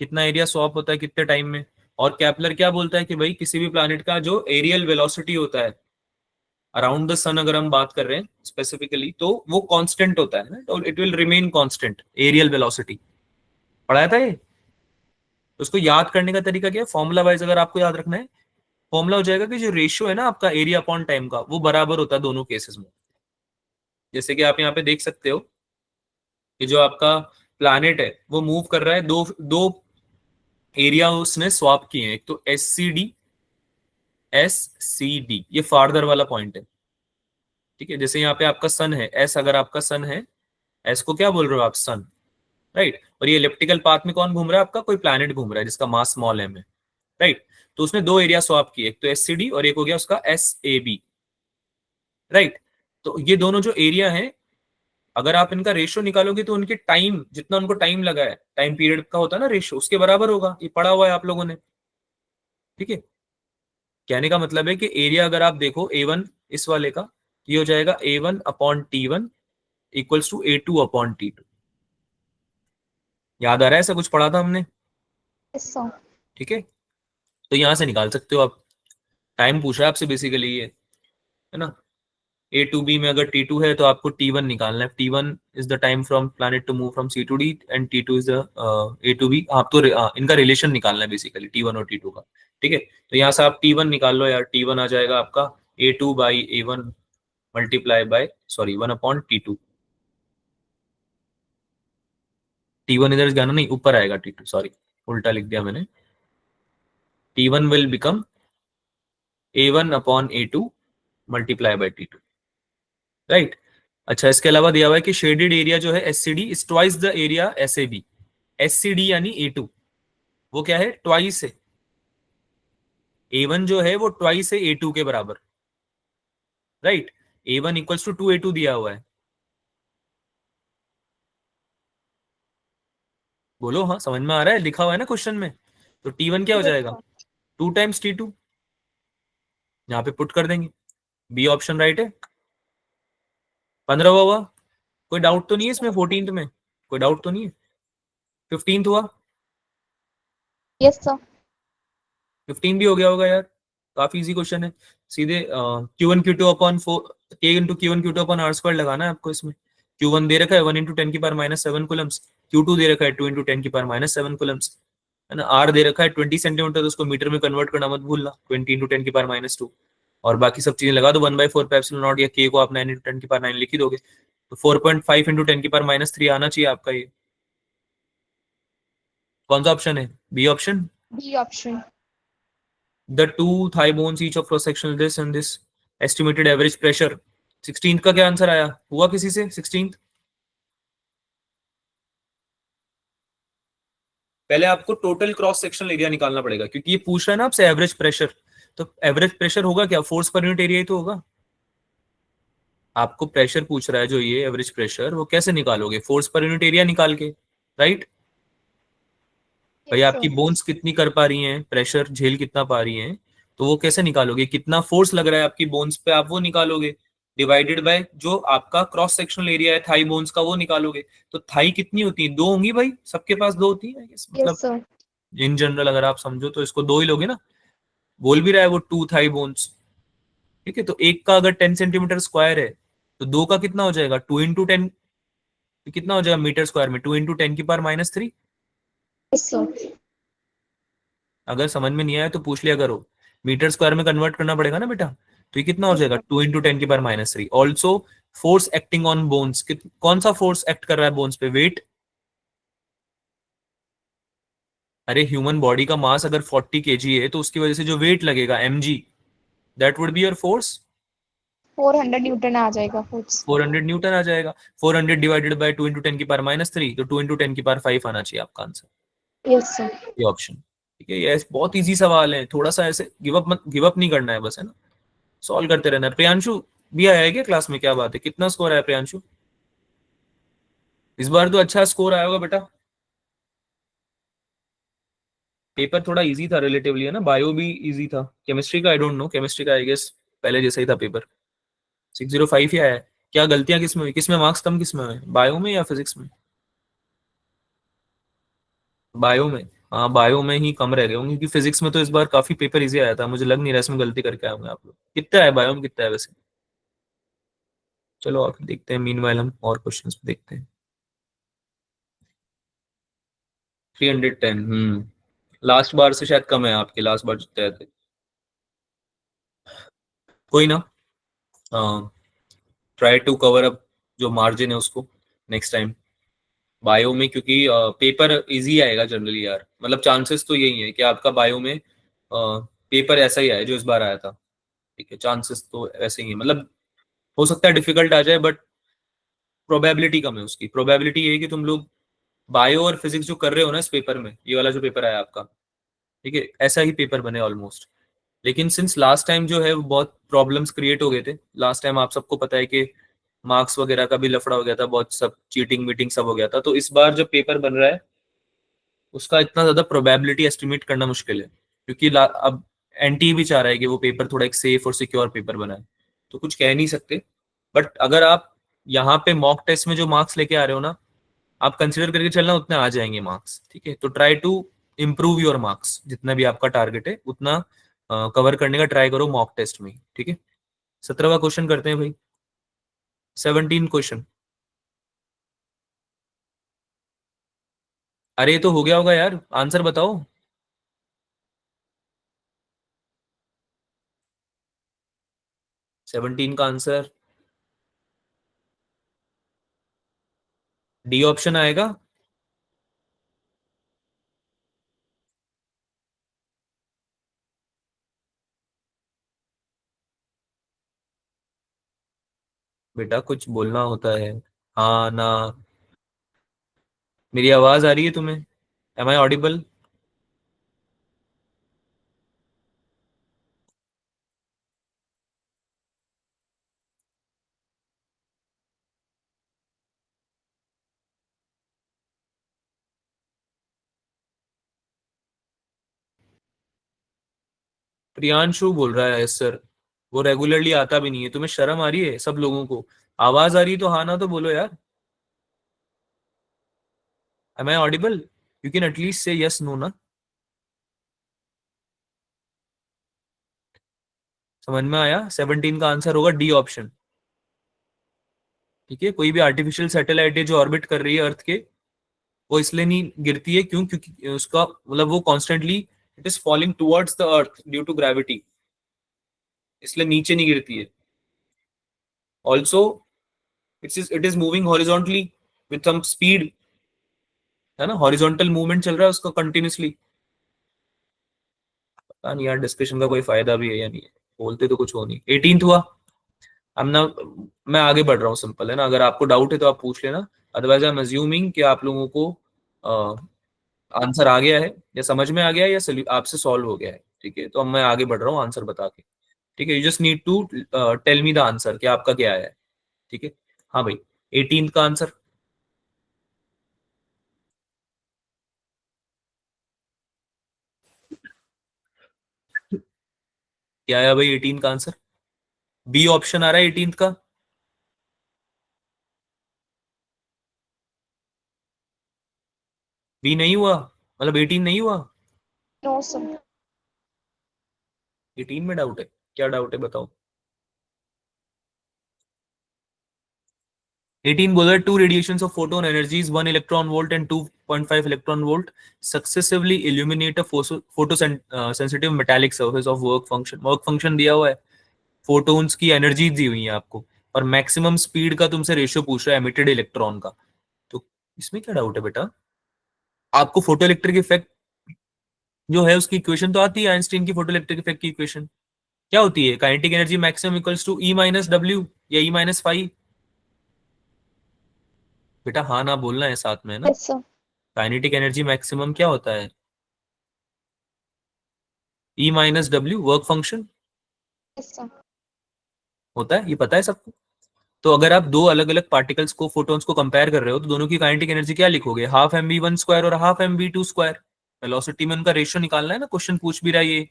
कितना एरिया स्वॉप होता है कितने टाइम में? और कैपलर क्या बोलता है कि भाई किसी भी प्लैनेट का जो एरियल वेलोसिटी होता है अराउंड द सन, अगर हम बात कर रहे हैं स्पेसिफिकली, तो वो कांस्टेंट होता है ना, और it will remain constant, areal velocity. पढ़ाया था ये? तो उसको याद करने का तरीका क्या है? फॉर्मूला वाइज अगर आपको याद रखना है, फॉर्मूला हो जाएगा कि जो रेशियो है ना आपका एरिया अपॉन टाइम का, वो बराबर होता है दोनों केसेस में। जैसे कि आप यहाँ पे देख सकते हो कि जो आपका प्लैनेट है वो मूव कर रहा है, दो दो एरिया उसने स्वैप किए हैं। एक तो एस सी डी, ये फार्दर वाला पॉइंट है, ठीक है। जैसे यहाँ पे आपका सन है, एस अगर आपका सन है, एस को क्या बोल रहे हो आप? सन। राइट। और ये इलिप्टिकल पाथ में कौन घूम रहा है आपका, कोई प्लैनेट घूम रहा है जिसका मास स्मॉल एम है, राइट। तो उसने दो एरिया स्वैप किए, एक तो एससीडी और एक हो गया उसका एसएबी, राइट। तो ये दोनों जो एरिया हैं, अगर आप इनका रेशियो निकालोगे तो उनके टाइम, जितना उनको टाइम लगा है, टाइम पीरियड का होता है ना रेशियो, उसके बराबर होगा। ये पढ़ा हुआ है आप लोगों ने, ठीक है। कहने का मतलब है कि एरिया अगर आप देखो A1 इस वाले का, ये हो जाएगा A1/T1 इक्वल्स टू A2/T2। याद आ रहा है, ऐसा कुछ पढ़ा था हमने, Yes, sir. ठीक है। तो यहां से निकाल सकते हो आप, टाइम पूछ रहा है आपसे बेसिकली ये, है ना। A to B में अगर T2 है तो आपको T1 निकालना है। T1 is the time from planet to move from C to D and T2 is the A to B। आप तो इनका रिलेशन निकालना है बेसिकली T1 और T2 का, ठीक है। तो यहाँ से आप T1 निकाल लो यार, T1 आ जाएगा आपका A2/A1 multiply by, sorry 1/T2। T1 इधर जाना नहीं, ऊपर आएगा T2, सॉरी उल्टा लिख दिया मैंने। T1 will become A1/A2 multiply by T2, right. अच्छा, इसके अलावा दिया हुआ है कि शेडेड एरिया जो है SCD is twice the area SAB. SCD यानी A2, वो क्या है, ट्वाइस है। A1 जो है वो ट्वाइस है A2 के बराबर, right. A1 equals to 2A2 दिया हुआ है। बोलो हाँ, समझ में आ रहा है, लिखा हुआ है ना क्वेश्चन में। तो T1 क्या हो Yes, जाएगा, sir. 2 × T2, यहाँ पे पुट कर देंगे। बी ऑप्शन राइट है। 15 हुआ, कोई डाउट तो नहीं है इसमें, 14th में कोई डाउट तो नहीं है। 15th हुआ, Yes, sir. 15 भी हो गया होगा यार, काफी इजी क्वेश्चन है। सीधे Q1Q2/4 लगाना है आपको इसमें। Q1 दे रखा है 1 × 10⁻⁷ कुलम्स, Q2 दे रखा है 2 × 10⁻⁷ कुलम्स, है ना। R दे रखा है 20 सेंटीमीटर, तो उसको मीटर में कन्वर्ट करना मत भूलना, 20 × 10⁻²। और बाकी सब चीजें लगा दो 1/4 पे एप्सिलॉन नॉट, या K को आप 9 × 10⁹ लिख ही दोगे, तो 4.5 × 10⁻³ आना चाहिए आपका ये। कौन सा ऑप्शन है, B option. B option. The two thigh bones each of cross sectional this and this estimated average pressure। 16th का क्या आंसर आया, हुआ किसी से 16th। पहले आपको टोटल क्रॉस सेक्शनल एरिया निकालना पड़ेगा, क्योंकि ये पूछ रहा है ना आपसे एवरेज प्रेशर। तो एवरेज प्रेशर होगा क्या, फोर्स पर यूनिट एरिया ही तो होगा। आपको प्रेशर पूछ रहा है जो ये एवरेज प्रेशर, वो कैसे निकालोगे, फोर्स पर यूनिट एरिया निकाल के, राइट। भाई Yes, आपकी sir. बोन्स कितनी कर पा रही हैं, प्रेशर झेल कितना पा रही हैं, तो वो कैसे निकालोगे, कितना फोर्स लग रहा है आपकी बोन्स पे, आप वो निकालोगे। डिवाइडेड बाय जो आपका क्रॉस सेक्शनल एरिया है थाई बोन्स का, वो निकालोगे। तो थाई कितनी होती है, दो होंगी भाई, सबके पास दो होती है Yes, मतलब sir. इन जनरल अगर आप समझो तो इसको दो ही लोगे ना। बोल भी रहा है वो 2 थाई बोन्स, ठीक है। तो एक का अगर 10 सेंटीमीटर स्क्वायर है, तो दो का कितना हो जाएगा, 2 × 10, कितना हो जाएगा मीटर स्क्वायर में, 2 × 10⁻³ Yes, sir. अगर समझ में नहीं आया तो पूछ लिया करो, मीटर स्क्वायर में कन्वर्ट करना पड़ेगा ना बेटा। तो ये कितना हो Yes, जाएगा, sir. 2 × 10⁻³ also force acting on bones, कौन सा फोर्स एक्ट कर रहा है बोन्स पे, वेट। अरे ह्यूमन बॉडी का मास अगर 40 kg है, तो उसकी वजह से जो वेट लगेगा mg, that would be your force. 400 Newton आ जाएगा force. 400 न्यूटन आ जाएगा। 400 डिवाइडेड बाय 2 × 10⁻³ तो 2 × 10⁵ आना चाहिए आपका आंसर, Yes, sir. ये ऑप्शन, ठीक है। ये बहुत इजी सवाल है, थोड़ा सा ऐसे गिव अप नहीं करना है बस, है ना, सॉल्व करते रहना है। प्रियांशु भी आया है क्या क्लास में, क्या बात है, कितना स्कोर आया प्रियांशु, इस बार तो अच्छा स्कोर आया होगा बेटा। पेपर थोड़ा इजी था रिलेटिवली, है ना, बायो भी इजी था, केमिस्ट्री का आई डोंट नो, केमिस्ट्री का आई गेस पहले जैसा ही था पेपर। 605 ही आया है। क्या गलतियां किस में हुई, किस में मार्क्स कम, किस में हुए, बायो में या फिजिक्स में। बायो में, हाँ बायो में ही कम रह गए होंगे, क्योंकि फिजिक्स में तो इस बार काफी पेपर इजी आया था, मुझे लग नहीं रहा इसमें गलती करके आए होंगे आप लोग। कितना है बायो में, कितना है वैसे। चलो आप देखते हैं, मीनवाइल हम और क्वेश्चंस देखते हैं। 310, लास्ट बार से शायद कम है आपके, लास्ट बार जितने आए थे। कोई ना, ट्राई टू कवर अप जो मार्जिन है उसको नेक्स्ट टाइम बायो में, क्योंकि पेपर इजी आएगा जनरली यार, मतलब चांसेस तो यही है कि आपका बायो में पेपर ऐसा ही आए जो इस बार आया था, ठीक है। चांसेस तो ऐसे ही है, मतलब हो सकता है डिफिकल्ट आ जाए, बट प्रोबेबिलिटी कम है उसकी। प्रोबेबिलिटी ये है कि तुम लोग बायो और फिजिक्स जो कर रहे हो ना इस पेपर में, ये वाला जो पेपर आया आपका, ठीक है, ऐसा ही पेपर बने ऑलमोस्ट। लेकिन सिंस लास्ट टाइम जो है वो बहुत प्रॉब्लम्स क्रिएट हो गए थे। लास्ट टाइम आप सबको पता है कि मार्क्स वगैरह का भी लफड़ा हो गया था, बहुत सब चीटिंग मीटिंग सब हो गया था। तो इस बार जब पेपर बन रहा है उसका इतना ज्यादा प्रोबेबिलिटी एस्टिमेट करना मुश्किल है, क्योंकि अब एनटी भी चाह रहा है कि वो पेपर थोड़ा एक सेफ और सिक्योर पेपर बनाए। तो कुछ कह नहीं सकते, बट अगर आप यहाँ पे मॉक टेस्ट में जो मार्क्स लेके आ रहे हो ना, आप कंसिडर करके चलना उतने आ जाएंगे मार्क्स, ठीक है। तो try to improve your marks, जितना भी आपका टारगेट है उतना कवर करने का ट्राई करो मॉक टेस्ट में, ठीक है। 17वां क्वेश्चन करते हैं भाई, 17 क्वेश्चन। अरे ये तो हो गया होगा यार, आंसर बताओ। सेवनटीन का आंसर डी ऑप्शन आएगा। बेटा कुछ बोलना होता है, हाँ ना। मेरी आवाज आ रही है तुम्हें? M I Audible? प्रियांशु बोल रहा है सर, वो रेगुलरली आता भी नहीं है। तुम्हें शर्म आ रही है? सब लोगों को आवाज आ रही है तो हाँ ना तो बोलो यार। Am I audible? You can at least say yes no ना। समझ में आया? 17 का आंसर होगा डी ऑप्शन, ठीक है। कोई भी आर्टिफिशियल सैटेलाइट है जो ऑर्बिट कर रही है अर्थ के, वो इसलिए नहीं गिरती है, क्यों? क्योंकि उसका मतलब वो constantly it is falling towards the earth due to gravity, इसलिए नीचे नहीं गिरती है। Also it is moving horizontally with some speed, है ना, हॉरिजॉन्टल मूवमेंट चल रहा है उसका कंटिन्यूसली। पता नहीं यार डिस्कशन का कोई फायदा भी है या नहीं है, बोलते तो कुछ हो नहीं। 18th हुआ। अब ना मैं आगे बढ़ रहा हूँ, सिंपल है ना। अगर आपको डाउट है तो आप पूछ लेना, अदरवाइज आई एम अज्यूमिंग कि आप लोगों को आंसर आ गया है, या समझ में आ गया है, या आपसे सॉल्व हो गया है, ठीक है। तो अब मैं आगे बढ़ रहा हूँ आंसर बता के, ठीक है। You just need to tell me the answer कि आपका क्या आया है, ठीक है। हाँ भाई, 18th का आंसर क्या आया भाई? 18 का आंसर बी ऑप्शन आ रहा है 18th का। बी नहीं हुआ, मतलब 18 नहीं हुआ? No sir. 18 में डाउट है? क्या डाउट है बताओ। 18 बोला, two radiations of photon energies 1 electron volt and 2.5 electron volt successively illuminate a photo sensitive metallic surface of work function. Work function दिया हुआ है, फोटोन्स की एनर्जी दी हुई है आपको, और मैक्सिमम स्पीड का तुमसे रेशियो पूछ रहा है एमिटेड इलेक्ट्रॉन का। तो इसमें क्या डाउट है बेटा? आपको फोटो इलेक्ट्रिक इफेक्ट जो है उसकी इक्वेशन तो आती है, आइंस्टीन की फोटो इलेक्ट्रिक इफेक्ट की इक्वेशन क्या होती है? Kinetic energy maximum equals to E minus W या ई माइनस फाइव। बेटा हाँ ना बोलना है साथ में, है ना। Yes sir. Kinetic energy maximum क्या होता है? E minus W work function yes sir. होता है, ये पता है सबको। तो अगर आप दो अलग अलग पार्टिकल्स को, फोटॉन्स को कंपेयर कर रहे हो, तो दोनों की काइनेटिक एनर्जी क्या लिखोगे? Half M we one square और half M v two square. Velocity में उनका रेशियो निकालना है ना, क्वेश्चन पूछ भी रहा है ये,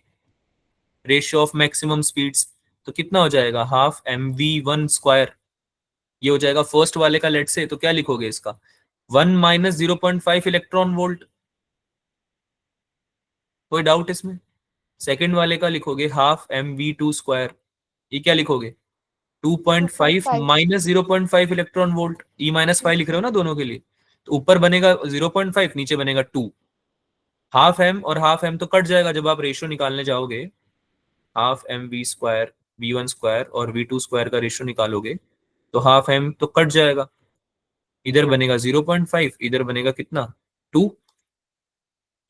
रेशियो ऑफ मैक्सिमम स्पीड्स। तो कितना हो जाएगा? Half M we one square, ये हो जाएगा फर्स्ट वाले का। लेट से तो क्या लिखोगे इसका? 1 - 0.5 इलेक्ट्रॉन वोल्ट। कोई डाउट इसमें? सेकंड वाले का लिखोगे half M v two square, ये क्या लिखोगे? 2.5 2.5। Minus 0.5 electron volt. E minus five लिख रहे हो ना दोनों के लिए, तो ऊपर बनेगा 0.5, नीचे बनेगा 2। हाफ एम और हाफ एम तो कट जाएगा जब आप रेशियो निकालने जाओगे। Half M V square, V one square और वी टू स्क्वायर का रेशियो निकालोगे तो हाफ एम तो कट जाएगा, इधर बनेगा 0.5, इधर बनेगा कितना? 2,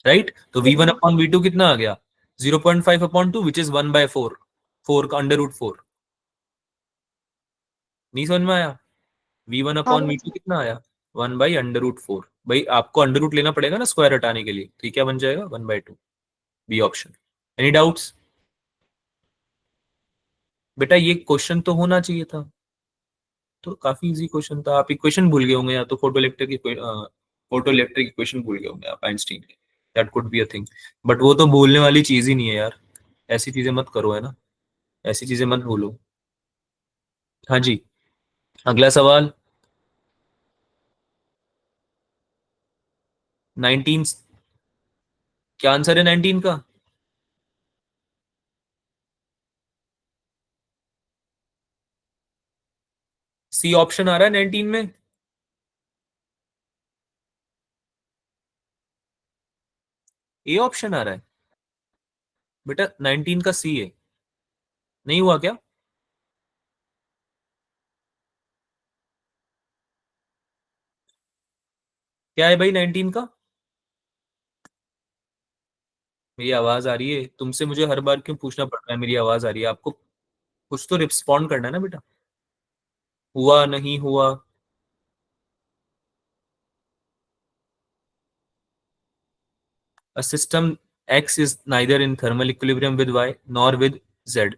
राइट। तो V yes one sir. Upon V two कितना आ गया? 0.5/2 विच इज 1/4, 4 का अंडर रूट 4। नहीं समझ में आया? वी वन हाँ अपॉन वी टू सर। कितना आया? 1/√4। भाई आपको अंडर रूट लेना पड़ेगा ना स्क्वायर हटाने के लिए, तो ये क्या बन जाएगा 1/2, बी ऑप्शन। Any doubts? बेटा ये क्वेश्चन तो होना चाहिए था, तो काफी इजी क्वेश्चन था। आप इक्वेशन भूल गए होंगे, या तो फोटो इलेक्ट्रिक इक्वेशन भूल गए होंगे आप आइंस्टीन की, that could be a thing. But वो तो भूलने वाली चीज ही नहीं है यार, ऐसी चीजें मत करो, है ना, ऐसी चीजें मत भूलो। हाँ जी, अगला सवाल। 19, क्या आंसर है 19 का? सी ऑप्शन आ रहा है 19 में। ए ऑप्शन आ रहा है बेटा, 19 का सी है, नहीं हुआ क्या? क्या है भाई 19 का? मेरी आवाज आ रही है तुमसे, मुझे हर बार क्यों पूछना पड़ रहा है मेरी आवाज आ रही है आपको? कुछ तो रिस्पॉन्ड करना है ना बेटा, हुआ नहीं हुआ? A system X is neither in thermal equilibrium with Y nor with Z।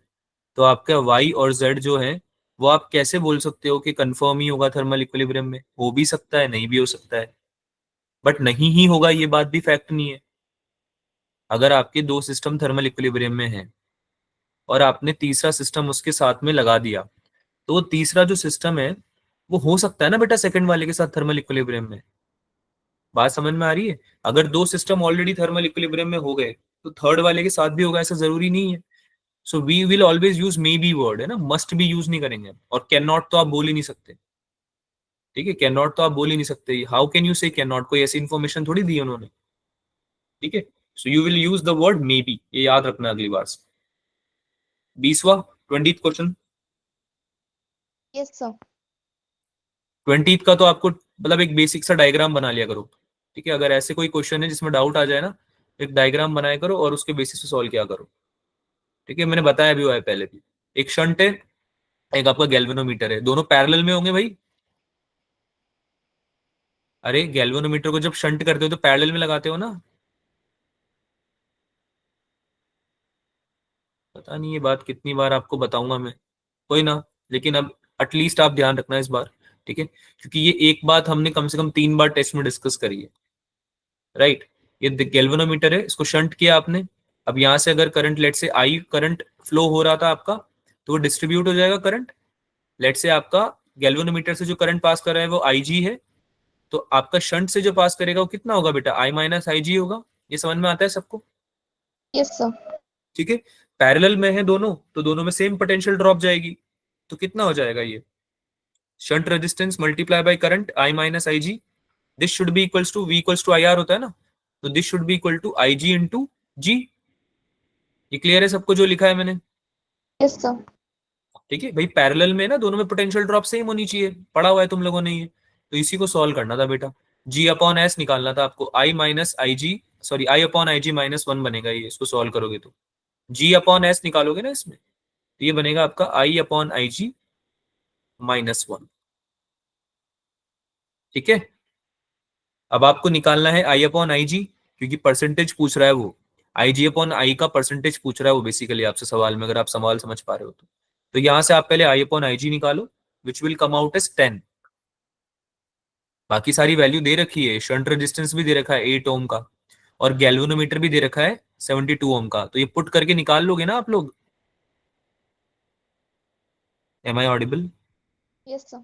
तो आपका Y और Z जो है, वो आप कैसे बोल सकते हो कि कंफर्म ही होगा थर्मल इक्विलिब्रियम में? हो भी सकता है, नहीं भी हो सकता है, बट नहीं ही होगा ये बात भी फैक्ट नहीं है। अगर आपके दो सिस्टम थर्मल इक्विलिब्रियम में है और आपने तीसरा सिस्टम उसके साथ में लगा दिया, तो वो तीसरा जो सिस्टम है वो हो सकता है ना बेटा सेकंड वाले के साथ थर्मल इक्विलिब्रियम में। बात समझ में आ रही है? अगर दो सिस्टम ऑलरेडी थर्मल इक्विलिब्रियम में हो गए, तो थर्ड वाले के साथ भी होगा ऐसा जरूरी नहीं है। So we will always use maybe word, है ना, मस्ट भी यूज नहीं करेंगे। और कैन नॉट तो आप बोल ही नहीं सकते, ठीक है, कैन नॉट तो आप बोल ही नहीं सकते। हाउ कैन यू से कैन नॉट? कोई ऐसी इन्फॉर्मेशन थोड़ी दी उन्होंने, ठीक है। So you will use the word may be, ये याद रखना अगली बार से। 20वां, 20th question. Yes, sir. 20th का तो आपको मतलब एक बेसिक सा डायग्राम बना लिया करो, ठीक है। अगर ऐसे कोई क्वेश्चन है जिसमें डाउट आ जाए ना, एक डायग्राम बनाया करो और उसके बेसिस पे सॉल्व किया करो, ठीक है। मैंने बताया भी हुआ है पहले भी। एक शंट है, एक आपका गैल्वेनोमीटर है, दोनों पैरेलल में होंगे भाई। अरे गैल्वेनोमीटर को जब शंट करते हो तो पैरेलल में लगाते हो ना। पता नहीं ये बात कितनी बार आपको बताऊंगा मैं, कोई ना, लेकिन अब एटलीस्ट आप ध्यान रखना इस बार, ठीक है, क्योंकि ये एक बात हमने कम से कम 3 बार टेस्ट में डिस्कस करी है, राइट। ये गैल्वेनोमीटर है, इसको शंट किया आपने। अब यहां से अगर करंट, लेट से आई करंट फ्लो हो रहा था आपका, तो वो डिस्ट्रीब्यूट हो जाएगा करंट। लेट से आपका गैल्वेनोमीटर से जो करंट पास कर रहा है वो आई जी है, तो आपका शंट से जो पास करेगा वो कितना होगा बेटा? आई माइनस आई जी होगा। ये समझ में आता है सबको? Yes, sir. ठीक है। पैरेलल में है दोनों, तो दोनों में सेम पोटेंशियल ड्रॉप जाएगी, तो कितना हो जाएगा ये? Shunt resistance multiply by current I minus I g, this should be equals to V equals to I R होता है ना, तो this should be equal to I g into g. ये क्लियर है सबको जो लिखा है मैंने? Yes, sir. ठीक है भाई, पैरेलल में ना दोनों में पोटेंशियल ड्रॉप सेम होनी चाहिए, पढ़ा हुआ है तुम लोगों ने ये, तो इसी को सॉल्व करना था बेटा। जी अपॉन एस निकालना था आपको, I minus I g, sorry I upon I g minus 1 बनेगा ये, इसको सॉल्व करोगे तो। जी अपॉन एस निकालोगे ना इसमें, तो ये बनेगा आपका आई अपॉन आई जी -1, ठीक है। अब आपको निकालना है आई अपॉन आई जी, क्योंकि परसेंटेज पूछ रहा है वो, आई जी अपॉन आई का परसेंटेज पूछ रहा है वो बेसिकली आपसे सवाल में, अगर आप सवाल समझ पा रहे हो तो यहां से आप पहले आई अपॉन आई जी निकालो, which will come out as 10। बाकी सारी वैल्यू दे रखी है, शंट रेजिस्टेंस भी दे रखा है 8 ओम का, और गैल्वेनोमीटर भी दे रखा है 72 ओम का, तो ये पुट करके निकाल लोगे ना आप लोग? Am I audible? Yes, sir.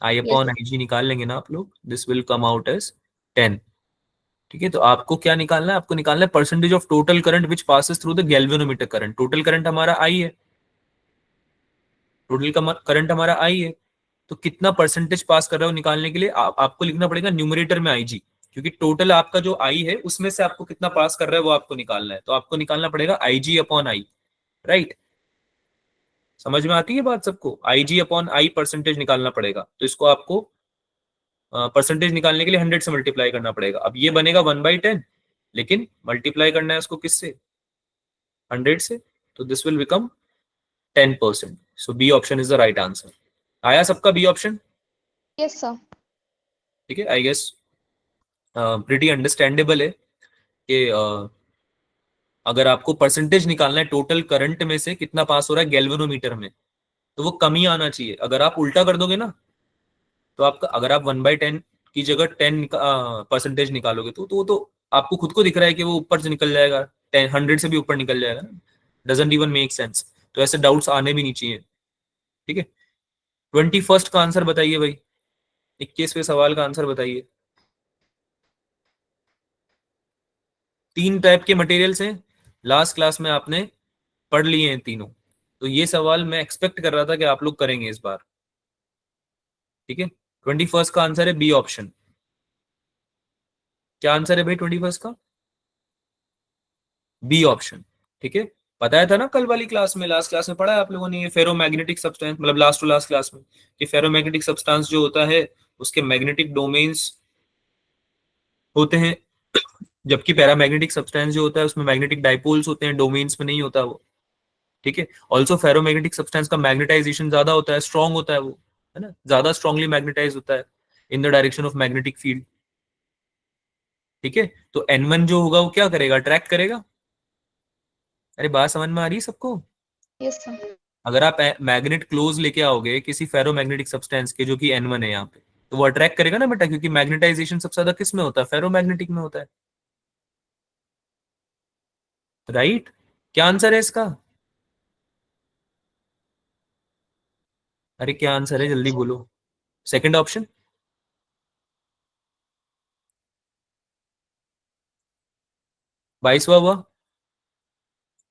I Yes. Upon I g निकाल लेंगे ना आप लोग, this will come out as 10, ठीक है। तो आपको क्या निकालना है? आपको निकालना है percentage of total current which passes through the galvanometer current. Total current हमारा आई है, टोटल करंट हमारा आई है, तो कितना परसेंटेज पास कर रहा है वो निकालने के लिए आपको लिखना पड़ेगा न्यूमरेटर में आई जी, क्योंकि टोटल आपका जो आई है उसमें से आपको कितना पास कर रहा है वो आपको निकालना है, तो आपको निकालना पड़ेगा आई जी अपॉन आई, राइट। समझ में आती है बात सबको? आई जी अपॉन आई परसेंटेज निकालना पड़ेगा, तो इसको आपको परसेंटेज निकालने के लिए 100 से मल्टीप्लाई करना पड़ेगा। अब ये बनेगा 1/10, लेकिन मल्टीप्लाई करना है उसको किससे? 100 से, तो this will become 10%। So B option is the right answer. आया सबका बी ऑप्शन? Yes, sir. ठीक है, आई गेस प्रिटी अंडरस्टैंडेबल है कि अगर आपको परसेंटेज निकालना है टोटल करंट में से कितना पास हो रहा है गैल्वेनोमीटर में, तो वो कम ही आना चाहिए। अगर आप उल्टा कर दोगे ना, तो आपका, अगर आप 1/10 की जगह 10% निकालोगे, तो वो तो आपको खुद को दिख रहा है कि वो ऊपर से निकल जाएगा, 100 से भी ऊपर निकल जाएगा ना। Doesn't even make sense. तो ऐसे डाउट्स आने भी नहीं चाहिए। ठीक है, 21st का आंसर बताइए भाई, 21वें सवाल का आंसर बताइए। 3 टाइप के मटेरियल्स हैं, लास्ट क्लास में आपने पढ़ लिए हैं तीनों, तो ये सवाल मैं एक्सपेक्ट कर रहा था कि आप लोग करेंगे इस बार। ठीक है, 21st का आंसर है बी ऑप्शन। क्या आंसर है भाई 21st का? B option. ठीक है, बताया था ना कल वाली क्लास में, लास्ट क्लास में पढ़ा है आप लोगों ने, ये फेरोमैग्नेटिक सब्सटेंस, मतलब लास्ट टू लास्ट क्लास में, ये फेरोमैग्नेटिक सब्सटेंस जो होता है उसके मैग्नेटिक डोमेन्स होते हैं, जबकि पैरामैग्नेटिक सब्सटेंस जो होता है उसमें मैग्नेटिक डाइपोल्स होते हैं, डोमेन्स में नहीं होता वो। ठीक है, ऑल्सो फेरोमैग्नेटिक सब्सटेंस का मैग्नेटाइजेशन ज्यादा होता है, स्ट्रॉन्ग होता है वो, है ना, ज्यादा स्ट्रांगली मैग्नेटाइज होता है in the direction of magnetic field. ठीक है, तो N1 जो होगा वो क्या करेगा, अट्रैक्ट करेगा। अरे बात समझ में आ रही है सबको? Yes sir. अगर आप मैग्नेट क्लोज लेके आओगे किसी फेरोमैग्नेटिक सब्सटेंस के, जो कि N1 है यहाँ पे, तो वो अट्रैक्ट करेगा ना बेटा, क्योंकि मैग्नेटाइजेशन सबसे ज्यादा किस में होता है, फेरोमैग्नेटिक में होता है। राइट, क्या आंसर है इसका? अरे क्या आंसर है, जल्दी बोलो। Second option. 22वां हुआ,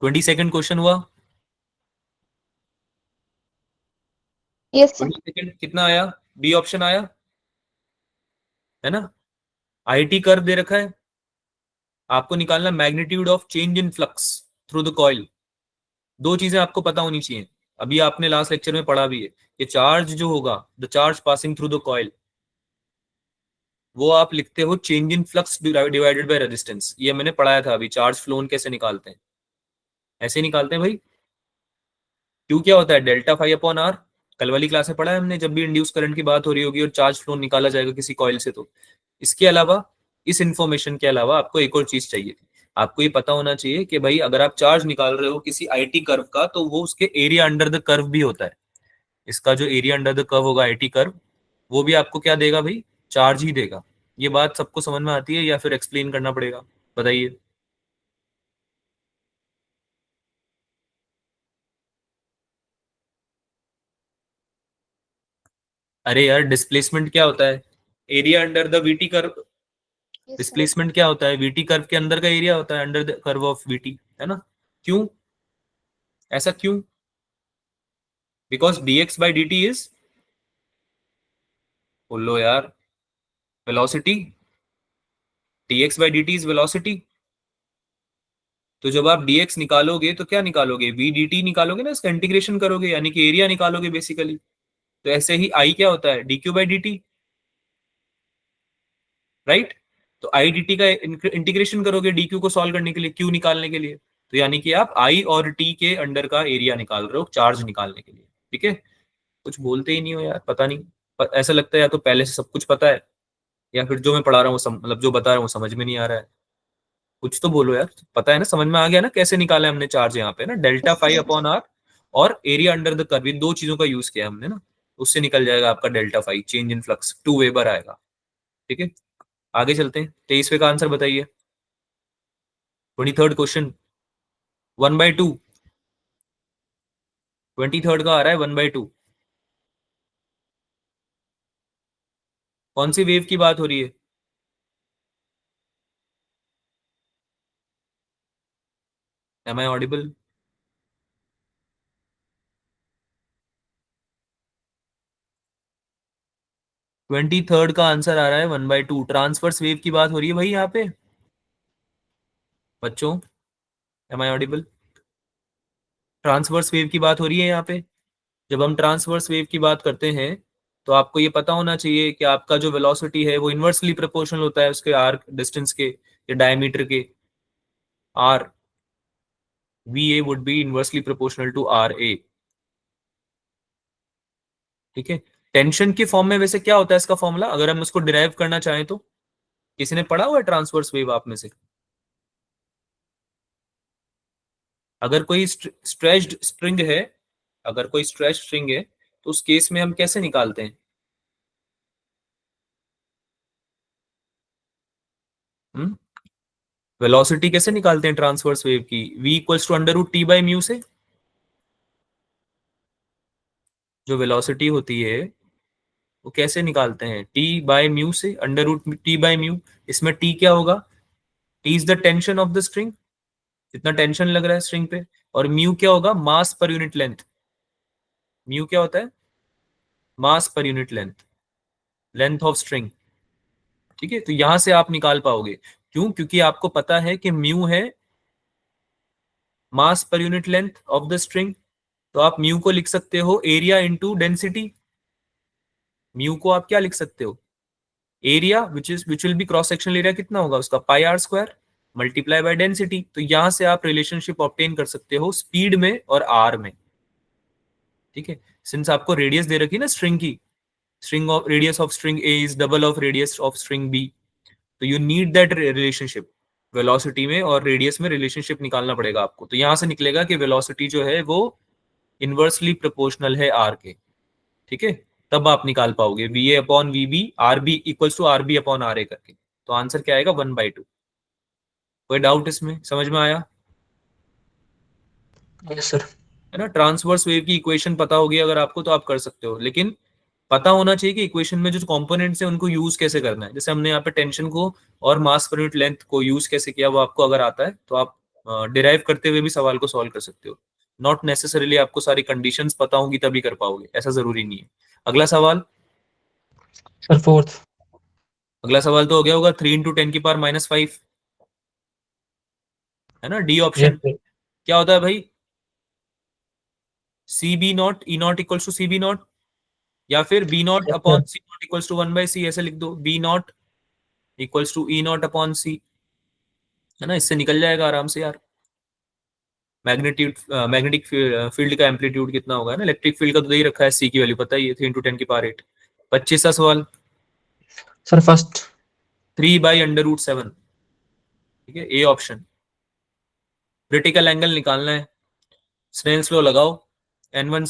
22nd क्वेश्चन हुआ। Yes sir. 22nd कितना आया? बी ऑप्शन आया, है ना। आईटी कर्व दे रखा है, आपको निकालना magnitude of change in flux through the coil. दो चीजें आपको पता होनी चाहिए, अभी आपने लास्ट लेक्चर में पढ़ा भी है, कि चार्ज जो होगा, the charge passing through the coil, वो आप लिखते हो change in flux divided by resistance. ये मैंने पढ़ाया था अभी, चार्ज फ्लोन कैसे निकालते हैं, ऐसे निकालते हैं भाई। क्यू क्या होता है, डेल्टा फाई अपॉन आर। कल वाली क्लास में पढ़ा है हमने, जब भी इंड्यूस करंट की बात हो रही होगी और चार्ज फ्लो निकाला जाएगा किसी कॉइल से, तो इसके अलावा, इस इंफॉर्मेशन के अलावा आपको एक और चीज चाहिए थी। आपको ये पता होना चाहिए कि भाई अगर आप चार्ज निकाल रहे हो किसी आईटी कर्व का, तो वो उसके एरिया अंडर द कर्व भी होता है। इसका जो एरिया अंडर द कर्व होगा आईटी कर्व, वो भी आपको क्या देगा भाई, चार्ज ही देगा। ये बात सबको समझ में आती है या फिर एक्सप्लेन करना पड़ेगा, बताइए। अरे यार, डिस्प्लेसमेंट क्या होता है, area under the VT curve. Yes sir. Displacement क्या होता है, वीटी कर्व के अंदर का एरिया होता है, under the curve of VT, है ना। क्यों, ऐसा क्यों? Because dx by dt is, बोलो यार, velocity. dx by dt is velocity. तो जब आप dx निकालोगे तो क्या निकालोगे, v dt निकालोगे ना, इसका इंटीग्रेशन करोगे, यानी कि एरिया निकालोगे बेसिकली। तो ऐसे ही I क्या होता है, dq बाई dt, राइट। तो आई डी टी का इंटीग्रेशन करोगे dq को सॉल्व करने के लिए, q निकालने के लिए। तो यानी कि आप I और t के अंडर का एरिया निकाल रहे हो चार्ज निकालने के लिए। ठीक है, कुछ बोलते ही नहीं हो यार, पता नहीं, ऐसा लगता है या तो पहले से सब कुछ पता है, या फिर जो मैं पढ़ा रहा हूँ मतलब जो बता रहा हूँ वो समझ में नहीं आ रहा है। कुछ तो बोलो यार, पता है ना, समझ में आ गया ना कैसे निकाला है हमने चार्ज यहाँ पे ना, delta yes phi sir. Upon R और एरिया अंडर द कर्व, दो चीजों का यूज किया हमने ना, उससे निकल जाएगा आपका delta phi, change in flux 2 weber आएगा। ठीक है, आगे चलते हैं, 23वें का आंसर बताइए। 23rd question, 1/2। 23rd का आ रहा है 1/2। कौन सी वेव की बात हो रही है? Am I Audible? 23rd का आंसर आ रहा है 1/2, ट्रांसवर्स वेव की बात हो रही है भाई यहाँ पे बच्चों। Am I audible? Transverse wave की बात हो रही है यहाँ पे। जब हम ट्रांसवर्स वेव की बात करते हैं, तो आपको ये पता होना चाहिए कि आपका जो वेलोसिटी है वो इनवर्सली प्रोपोर्शनल होता है उसके आर्क डिस्टेंस के या डायमीटर के। R V A would be inversely proportional to R A. ठीक है, टेंशन के फॉर्म में वैसे क्या होता है इसका फॉर्मूला, अगर हम उसको डिराइव करना चाहें तो? किसी ने पढ़ा हुआ है ट्रांसवर्स वेव आप में से? अगर कोई स्ट्रेच्ड स्ट्रिंग है, अगर कोई स्ट्रेच्ड स्ट्रिंग है तो उस केस में हम कैसे निकालते हैं? वेलोसिटी कैसे निकालते हैं ट्रांसवर्स वेव की? v equals to under root T by mu से। जो वेलोसिटी होती है वो कैसे निकालते हैं? t बाय म्यू से, under root T by mu. इसमें t क्या होगा? t is the tension of the string, जितना टेंशन लग रहा है स्ट्रिंग पे। और म्यू क्या होगा? मास पर यूनिट लेंथ। म्यू क्या होता है? Mass per unit length, length of string. ठीक है, तो यहां से आप निकाल पाओगे। क्यों? क्योंकि आपको पता है कि म्यू है mass per unit length of the string. तो आप म्यू को लिख सकते हो एरिया इंटू डेंसिटी। म्यू को आप क्या लिख सकते हो? Area which will be cross sectional area कितना होगा उसका? Pi R square multiply by density. तो यहां से आप रिलेशनशिप ऑब्टेन कर सकते हो स्पीड में और आर में। ठीक है, सिंस आपको रेडियस दे रखी है ना स्ट्रिंग की, string of radius of string A is double of radius of string B, तो you need that relationship. Velocity में और रेडियस में रिलेशनशिप निकालना पड़ेगा आपको। तो यहां से निकलेगा कि वेलोसिटी जो है वो इनवर्सली प्रोपोर्शनल है आर के। ठीक है, तब आप निकाल पाओगे V A upon V B R B equals to R B upon R A करके। तो आंसर क्या आएगा? 1/2। कोई डाउट इसमें? समझ में आया? Yes sir. है ना, ट्रांसवर्स वेव की इक्वेशन पता होगी अगर आपको तो आप कर सकते हो, लेकिन पता होना चाहिए कि इक्वेशन में जो कंपोनेंट्स है उनको यूज कैसे करना है। जैसे हमने यहाँ पे टेंशन को और मास पर यूनिट लेंथ को यूज कैसे किया, वो आपको अगर आता है तो आप डिराइव करते हुए भी सवाल को सॉल्व कर सकते हो। नॉट नेसेसरीली आपको सारी कंडीशंस पता होंगी तभी कर पाओगे, ऐसा जरूरी नहीं है। अगला सवाल। Sir fourth. अगला सवाल तो हो गया होगा 3 इंटू 10 की पावर -5, है ना, डी ऑप्शन। Yes sir. क्या होता है भाई? C B not E not equals to C B not, या फिर B not yes upon sir. C not equals to 1/c, ऐसे लिख दो। B not equals to E not upon C, है ना, इससे निकल जाएगा आराम से यार। मैग्नेटिक फील्ड का एम्पलीट्यूड कितना होगा, है ना, इलेक्ट्रिक फील्ड का तो दे ही रखा है, सी की वैल्यू पता ही है, 3 इंटू 10 की पावर 8। 25वां सवाल। Sir first. 3/√7। ठीक है, ए ऑप्शन। क्रिटिकल एंगल निकालना है, स्नेल्स लॉ लगाओ। n1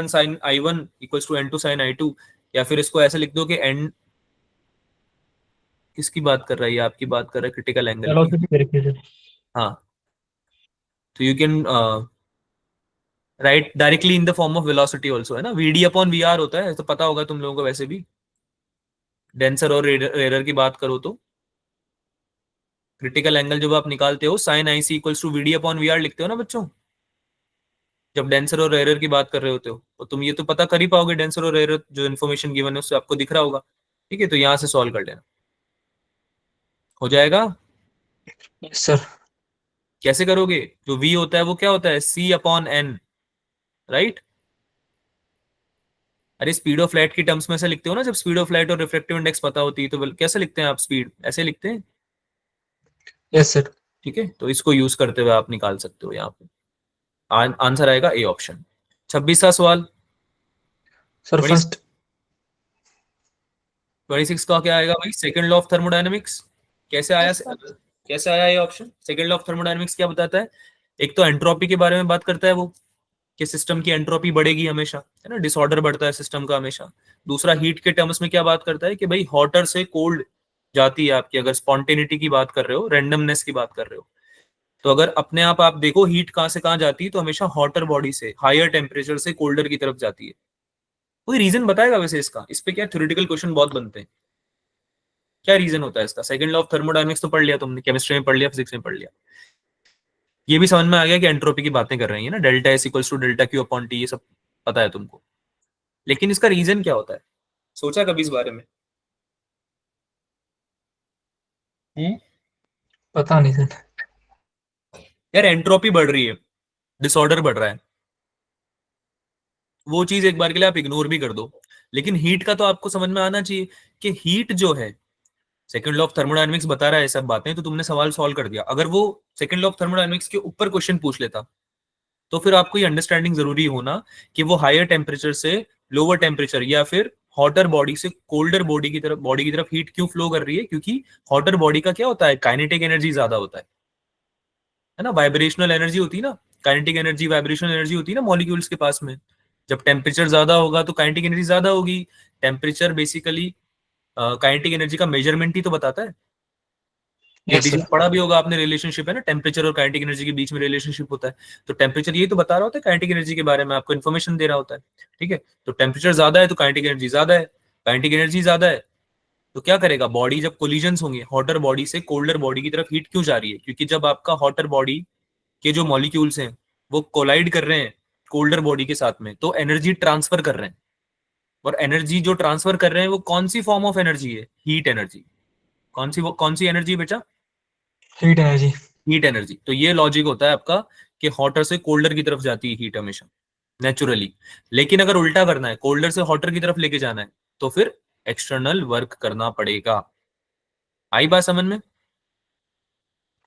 sin i1 equals to n2 sin i2, या फिर इसको ऐसे लिख दो कि n किसकी बात कर रहा है? ये आपकी बात कर रहा है क्रिटिकल एंगल की। वेलोसिटी दे रखी है सर। हाँ, तो you can write directly in the form of velocity also, है ना। वीडी अपॉन वी आर होता है, तो पता होगा तुम लोगों को वैसे भी। डेंसर और रेरर की बात करो तो क्रिटिकल एंगल जब आप निकालते हो sine I C equals to V D upon V R लिखते हो ना बच्चों, जब डेंसर और रेरर की बात कर रहे होते हो। तो तुम ये तो पता कर ही पाओगे, डेंसर और रेरर जो इन्फॉर्मेशन गिवन है उससे आपको दिख रहा होगा। ठीक है, तो यहां से सॉल्व कर लेना, हो जाएगा। Yes sir. कैसे करोगे? जो v होता है वो क्या होता है? c upon n, right. अरे स्पीड ऑफ लाइट की टर्म्स में ऐसे लिखते हो ना, जब स्पीड ऑफ लाइट और रिफ्रैक्टिव इंडेक्स पता होती है तो कैसे लिखते हैं आप? स्पीड ऐसे लिखते हैं। Yes sir. ठीक है, तो इसको यूज करते हुए आप निकाल सकते हो यहाँ पे। आंसर आएगा ए ऑप्शन। 26वां सवाल। Sir first. 26 का क्या आएगा भाई? Second law of thermodynamics. कैसे आया? Yes, sir. कैसे आया ये option? Second law of thermodynamics क्या बताता है? एक तो एंट्रोपी के बारे में बात करता है वो, कि सिस्टम की एंट्रोपी बढ़ेगी हमेशा, है ना, डिसऑर्डर बढ़ता है सिस्टम का हमेशा। दूसरा हीट के टर्म्स में क्या बात करता है कि भाई हॉटर से कोल्ड जाती है आपकी, अगर स्पॉन्टेनिटी की बात कर रहे हो, रैंडमनेस की बात कर रहे हो, तो अगर अपने आप देखो हीट कहां से कहां जाती है, तो हमेशा हॉटर बॉडी से हायर टेम्परेचर से कोल्डर की तरफ जाती है। कोई रीजन बताएगा वैसे इसका? इस पे क्या थ्योरेटिकल क्वेश्चन बहुत बनते हैं। क्या रीजन होता है इसका? सेकंड लॉ ऑफ थर्मोडायनेमिक्स तो पढ़ लिया तुमने, केमिस्ट्री में पढ़ लिया, फिजिक्स में पढ़ लिया। ये भी समझ में आ गया कि एंट्रोपी की बातें कर रही है ना, delta S equals to delta Q upon T, ये सब पता है तुमको। लेकिन इसका रीजन क्या होता है? सोचा कभी इस बारे में? पता नहीं सर। यार एंट्रोपी बढ़ रही है, डिसऑर्डर बढ़ रहा है, वो चीज एक बार के लिए आप इग्नोर भी कर दो। लेकिन हीट का तो आपको समझ में आना चाहिए कि हीट जो है, सेकंड लॉ ऑफ थर्मोडायनेमिक्स बता रहा है सब बातें, तो तुमने सवाल सॉल्व कर दिया। अगर वो सेकंड लॉ ऑफ थर्मोडायनेमिक्स के ऊपर क्वेश्चन पूछ लेता, तो फिर आपको ये अंडरस्टैंडिंग जरूरी होना कि वो हायर टेम्परेचर से लोअर टेम्परेचर या फिर हॉटर बॉडी से कोल्डर बॉडी की तरफ हीट क्यों फ्लो कर रही है? क्योंकि हॉटर बॉडी का क्या होता है, काइनेटिक एनर्जी ज्यादा होता है ना, वाइब्रेशनल एनर्जी होती है ना, काइनेटिक एनर्जी वाइब्रेशनल एनर्जी होती है ना मॉलिक्यूल्स के पास में। जब टेम्परेचर ज्यादा होगा तो काइनेटिक एनर्जी ज्यादा होगी। टेम्परेचर बेसिकली काइनेटिक एनर्जी का मेजरमेंट ही तो बताता है। Yes, KTG sir. पढ़ा भी होगा आपने, रिलेशनशिप है ना, टेम्परेचर और काइनेटिक एनर्जी के बीच में रिलेशनशिप होता है। तो टेम्परेचर ये तो बता रहा होता है काइनेटिक एनर्जी के बारे में, आपको इन्फॉर्मेशन दे रहा होता है। ठीक है, तो टेम्परेचर ज्यादा है तो काइनेटिक एनर्जी ज्यादा है, काइनेटिक एनर्जी ज्यादा है तो क्या करेगा, बॉडी जब कोलिजन्स होंगे हॉटर बॉडी से कोल्डर बॉडी की तरफ हीट क्यों जा रही है? क्योंकि जब आपका हॉटर बॉडी के जो मॉलिक्यूल्स हैं वो कोलाइड कर रहे हैं कोल्डर बॉडी के साथ में, तो एनर्जी ट्रांसफर कर रहे हैं। और एनर्जी जो ट्रांसफर कर रहे हैं वो कौन सी फॉर्म ऑफ एनर्जी है? Heat energy. कौन सी एनर्जी बेटा? Heat energy. Heat energy. तो ये लॉजिक होता है आपका कि हॉटर से कोल्डर की तरफ जाती है हीट हमेशा नेचुरली। लेकिन अगर उल्टा करना है, कोल्डर से हॉटर की तरफ लेके जाना है, तो फिर एक्सटर्नल वर्क करना पड़ेगा। आई बात समझ में?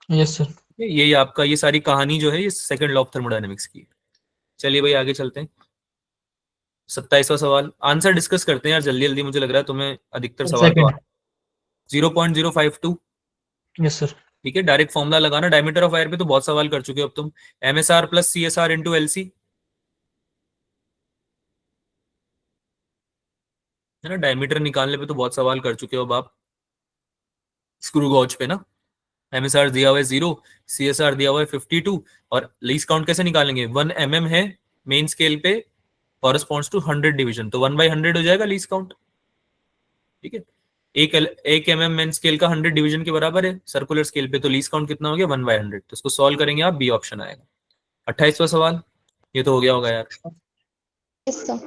Yes, sir. ये आपका ये सारी कहानी जो है ये सेकंड लॉ ऑफ थर्मोडायनेमिक्स की है। चलिए भाई आगे चलते हैं। 27वां सवाल, आंसर डिस्कस करते हैं यार जल्दी जल्दी, मुझे लग रहा है तुम्हें अधिकतर सवाल तो Second. 0.052। Yes, sir. ठीक है, डायरेक्ट फॉर्मूला लगाना। डायमीटर ऑफ वायर पे तो बहुत सवाल कर चुके हो अब तुम, MSR plus CSR into LC, है ना। डायमीटर निकालने पे तो बहुत सवाल कर चुके हो अब आप स्क्रू गॉज पे ना। MSR दिया हुआ है 0, CSR दिया हुआ है 52, और लीस्ट काउंट कैसे निकालेंगे? 1 mm है मेन स्केल पे, कॉरेस्पॉन्ड्स टू 100 डिवीजन, तो 1/100 हो जाएगा लीस्ट काउंट। ठीक है, एक mm मेन स्केल का 100 डिवीजन के बराबर है सर्कुलर स्केल पे, तो लीस्ट काउंट कितना हो गया? 1/100। तो इसको सॉल्व करेंगे आप, बी ऑप्शन आएगा। 28वां सवाल, ये तो हो गया होगा यार। Yes, sir.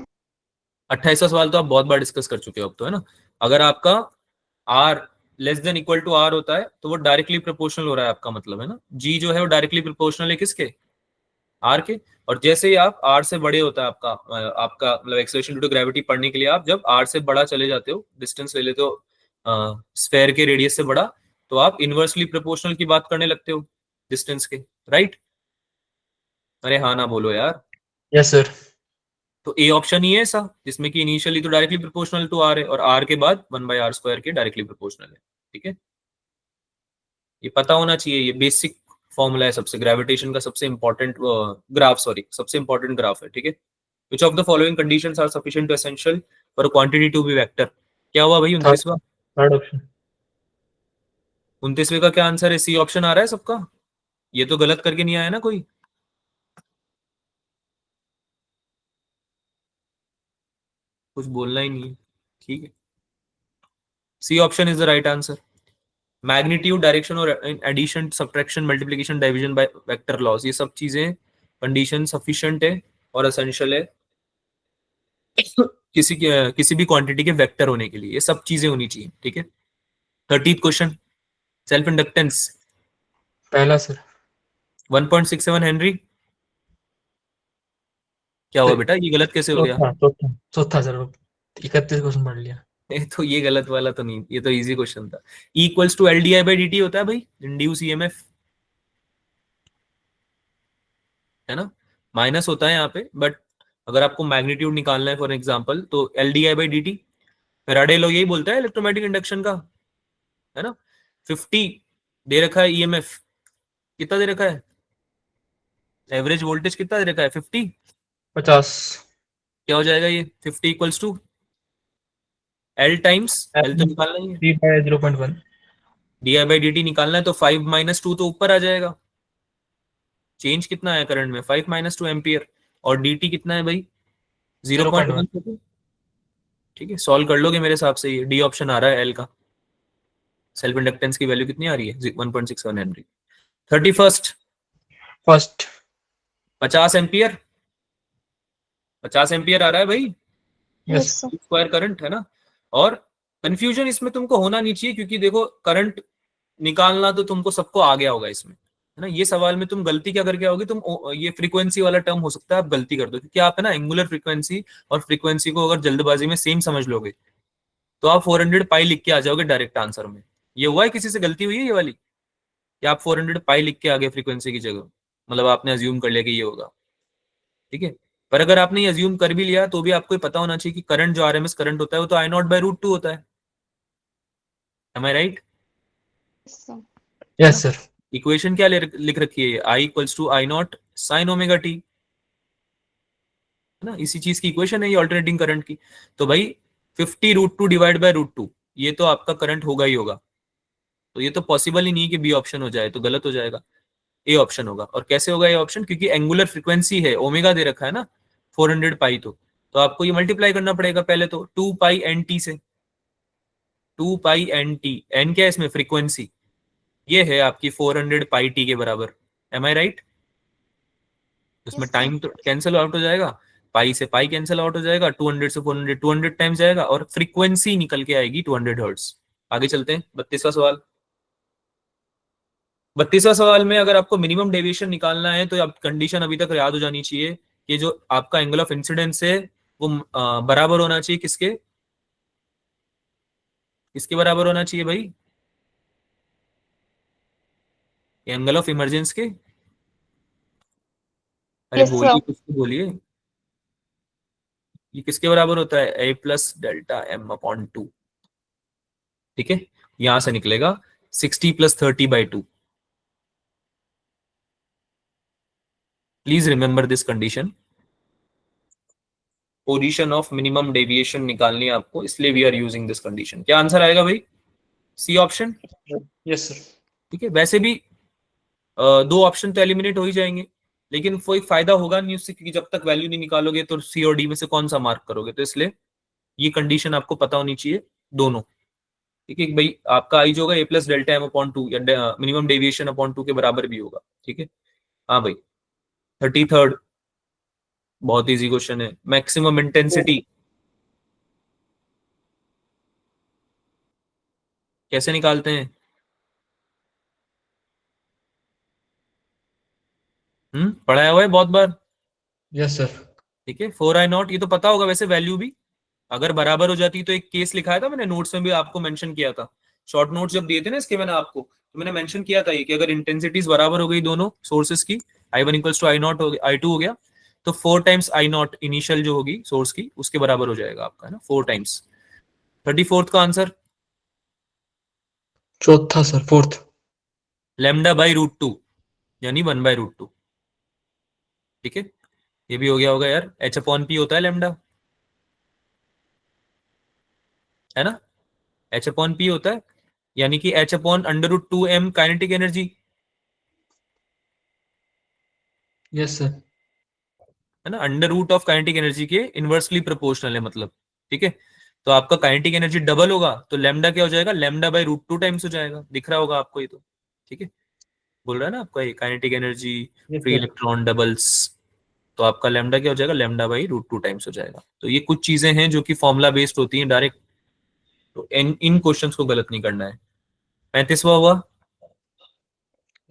28वां सवाल तो आप बहुत बार डिस्कस कर चुके हो अब तो, है ना। अगर आपका R less than equal to R होता है तो वो डायरेक्टली प्रोपोर्शनल हो रहा है आपका मतलब, है ना। जी जो है वो डायरेक्टली प्रोपोर्शनल है किसके? आर के। और जैसे ही आप आर से बड़े होता है आपका मतलब एक्सेलरेशन ड्यू टू ग्रेविटी पढ़ने के लिए आप जब आर से बड़ा चले जाते हो, डिस्टेंस ले लेते हो स्फेयर के रेडियस से बड़ा, तो आप इनवर्सली प्रोपोर्शनल की बात करने लगते हो डिस्टेंस के, राइट? अरे हाँ ना बोलो यार। Yes, sir. तो ए ऑप्शन ही है ऐसा जिसमें कि इनिशियली तो डायरेक्टली प्रोपोर्शनल टू आर है और आर के बाद 1/r² के डायरेक्टली प्रोपोर्शनल है। ठीक है, ये पता होना चाहिए, ये बेसिक फॉर्मूला है सबसे, ग्रेविटेशन का सबसे इंपॉर्टेंट ग्राफ, सबसे इंपॉर्टेंट ग्राफ है। ठीक है, which of the following conditions are sufficient to essential for quantity to be vector? क्या हुआ भाई? 29वां। Third option. 29वें का क्या आंसर है? सी ऑप्शन आ रहा है सबका। ये तो गलत करके नहीं आया ना कोई? कुछ बोलना ही नहीं है। ठीक है, C option is the right answer. Magnitude, direction और addition, subtraction, multiplication, division by vector laws, ये सब चीजें कंडीशन सफिशिएंट है और एसेंशियल है किसी भी क्वांटिटी के वेक्टर होने के लिए, ये सब चीजें होनी चाहिए। ठीक है, 30th क्वेश्चन, सेल्फ इंडक्टेंस पहला sir. 1.67 हेनरी। क्या हुआ बेटा, ये गलत कैसे हो गया? चौथा sir. 31 क्वेश्चन पढ़ लिया. तो ये गलत वाला तो नहीं, ये तो इजी क्वेश्चन था। इक्वल्स टू LDI/dt होता है भाई, इंड्यूस EMF, है ना। माइनस होता है यहाँ पे, बट अगर आपको मैग्नीट्यूड निकालना है फॉर एग्जांपल तो LDI/dt। फैराडे लॉ यही बोलता है इलेक्ट्रोमैग्नेटिक इंडक्शन का, है ना। 50 दे रखा है EMF, कितना दे रखा है? एवरेज वोल्टेज कितना दे रखा है? 50। 50. क्या हो जाएगा ये? 50 equals to L times L तो निकालना ही है, 3/0.1. DI/dt निकालना है तो 5 - 2 तो ऊपर आ जाएगा। चेंज कितना है करंट में? 5 - 2 एम्पियर। और dt कितना है भाई? 0.1। ठीक है, सॉल्व कर लोगे मेरे हिसाब से, ये डी ऑप्शन आ रहा है L का। सेल्फ इंडक्टेंस की वैल्यू कितनी आ रही है? 1.67 henry. 31st, First. 50 ampere, 50 ampere आ रहा है भाई Yes. Yes, sir. Square current, है ना। और कंफ्यूजन इसमें तुमको होना नहीं चाहिए, क्योंकि देखो करंट निकालना तो तुमको सबको आ गया होगा इसमें, है ना। ये सवाल में तुम गलती क्या करके आओगे, तुम ये फ्रीक्वेंसी वाला टर्म हो सकता है आप गलती कर दो, क्योंकि आप है ना एंगुलर फ्रीक्वेंसी और फ्रीक्वेंसी को अगर जल्दबाजी में सेम समझ लोगे तो आप 400 पाई लिख के आ जाओगे डायरेक्ट आंसर में। ये हुआ है किसी से गलती हुई है ये वाली, कि आप 400 पाई लिख के आ गए फ्रीक्वेंसी की जगह, मतलब आपने अज्यूम कर लिया कि ये होगा। ठीक है, पर अगर आपने अज्यूम कर भी लिया तो भी आपको ये पता होना चाहिए कि करंट जो आरएमएस करंट होता है वो तो आई नॉट बाय रूट 2 होता है। Am I right? Yes, sir. Yes, sir. Equation क्या लिख रखी है? I equals to I not sine omega t, है ना? इसी चीज की इक्वेशन है ये ऑल्टरनेटिंग करंट की। तो भाई 50 रूट 2 डिवाइड बाय रूट 2, ये तो आपका करंट होगा ही होगा। तो ये तो पॉसिबल ही नहीं कि बी ऑप्शन हो जाए, तो गलत हो जाएगा, ए ऑप्शन होगा। और कैसे होगा ए ऑप्शन? क्योंकि एंगुलर फ्रीक्वेंसी है, ओमेगा दे रखा है ना 400 पाई, तो आपको ये मल्टीप्लाई करना पड़ेगा पहले तो 2 पाई एन टी से। 2 पाई एन टी, एन क्या है इसमें? फ्रीक्वेंसी। ये है आपकी 400 पाई टी के बराबर। M I right? उसमें Yes, sir. टाइम तो कैंसिल आउट हो जाएगा, पाई से पाई कैंसिल आउट हो जाएगा, 200 से 400 200 टाइम्स जाएगा और फ्रीक्वेंसी निकल के आएगी 200 हर्ट्ज। आगे चलते हैं 32वां सवाल। 32वां सवाल में अगर आपको मिनिमम डेविएशन निकालना है तो आप कंडीशन अभी तक याद हो जानी चाहिए कि जो आपका एंगल ऑफ इंसिडेंस है वो बराबर होना चाहिए किसके? किसके बराबर होना चाहिए भाई? एंगल ऑफ इमरजेंस के। अरे Yes, sir. बोलिए, कुछ तो बोलिए। ये किसके बराबर होता है? A plus delta M upon 2। ठीक है, यहां से निकलेगा 60 प्लस 30 by 2। Please remember this condition. Position of minimum deviation निकालनी है आपको, इसलिए we are using this condition. क्या आंसर आएगा भाई? C option. Yes, sir. ठीक है, वैसे भी दो ऑप्शन तो एलिमिनेट हो ही जाएंगे, लेकिन कोई फायदा होगा नहीं उससे, क्योंकि जब तक वैल्यू नहीं निकालोगे तो सी और डी में से कौन सा मार्क करोगे। तो इसलिए ये कंडीशन आपको पता होनी चाहिए दोनों। ठीक है भाई, आपका आई जो होगा ए प्लस डेल्टा एम अपॉन 2 या मिनिमम डेविएशन अपॉन 2 के बराबर भी होगा। ठीक है, हाँ भाई। 33rd बहुत इजी क्वेश्चन है। मैक्सिमम इंटेंसिटी कैसे निकालते हैं? पढ़ाया हुआ है बहुत बार। Yes, sir. ठीक है, 4I0, ये तो पता होगा वैसे वैल्यू भी। अगर बराबर हो जाती तो एक केस लिखाया था मैंने, नोट्स में भी आपको मेंशन किया था। शॉर्ट नोट्स जब दिए थे ना इसके मैंने आपको, तो मैंने मेंशन किया था ये कि अगर इंटेंसिटीज बराबर हो गई दोनों सोर्सेस की, I1 इक्वल्स टू I0 हो गया, I2 हो गया, तो 4 टाइम्स I0 इनिशियल जो होगी सोर्स की उसके बराबर हो जाएगा आपका, है ना, 4 टाइम्स। 34th का आंसर चौथा sir, fourth. Lambda by root 2, यानी 1 बाई रूट 2। ठीक है, ये भी हो गया होगा यार। एच अपॉन पी होता है लैम्डा, है ना, एच अपॉन पी होता है, यानी कि H upon under root 2m kinetic energy, yes sir. है ना, under root of kinetic energy के इनवर्सली प्रोपोर्शनल है मतलब। ठीक है, तो आपका काइनेटिक एनर्जी डबल होगा तो लैम्डा क्या हो जाएगा? लैम्डा बाई रूट 2 टाइम्स हो जाएगा। दिख रहा होगा आपको ये तो। ठीक है, बोल रहा है ना आपका ये kinetic energy Yes, free sir. Electron doubles, तो आपका लैम्डा क्या हो जाएगा? लैम्डा बाई रूट 2 टाइम्स हो जाएगा। तो ये कुछ चीजें हैं जो कि फॉर्मूला बेस्ड होती हैं डायरेक्ट, तो इन क्वेश्चंस को गलत नहीं करना है। 35वां हुआ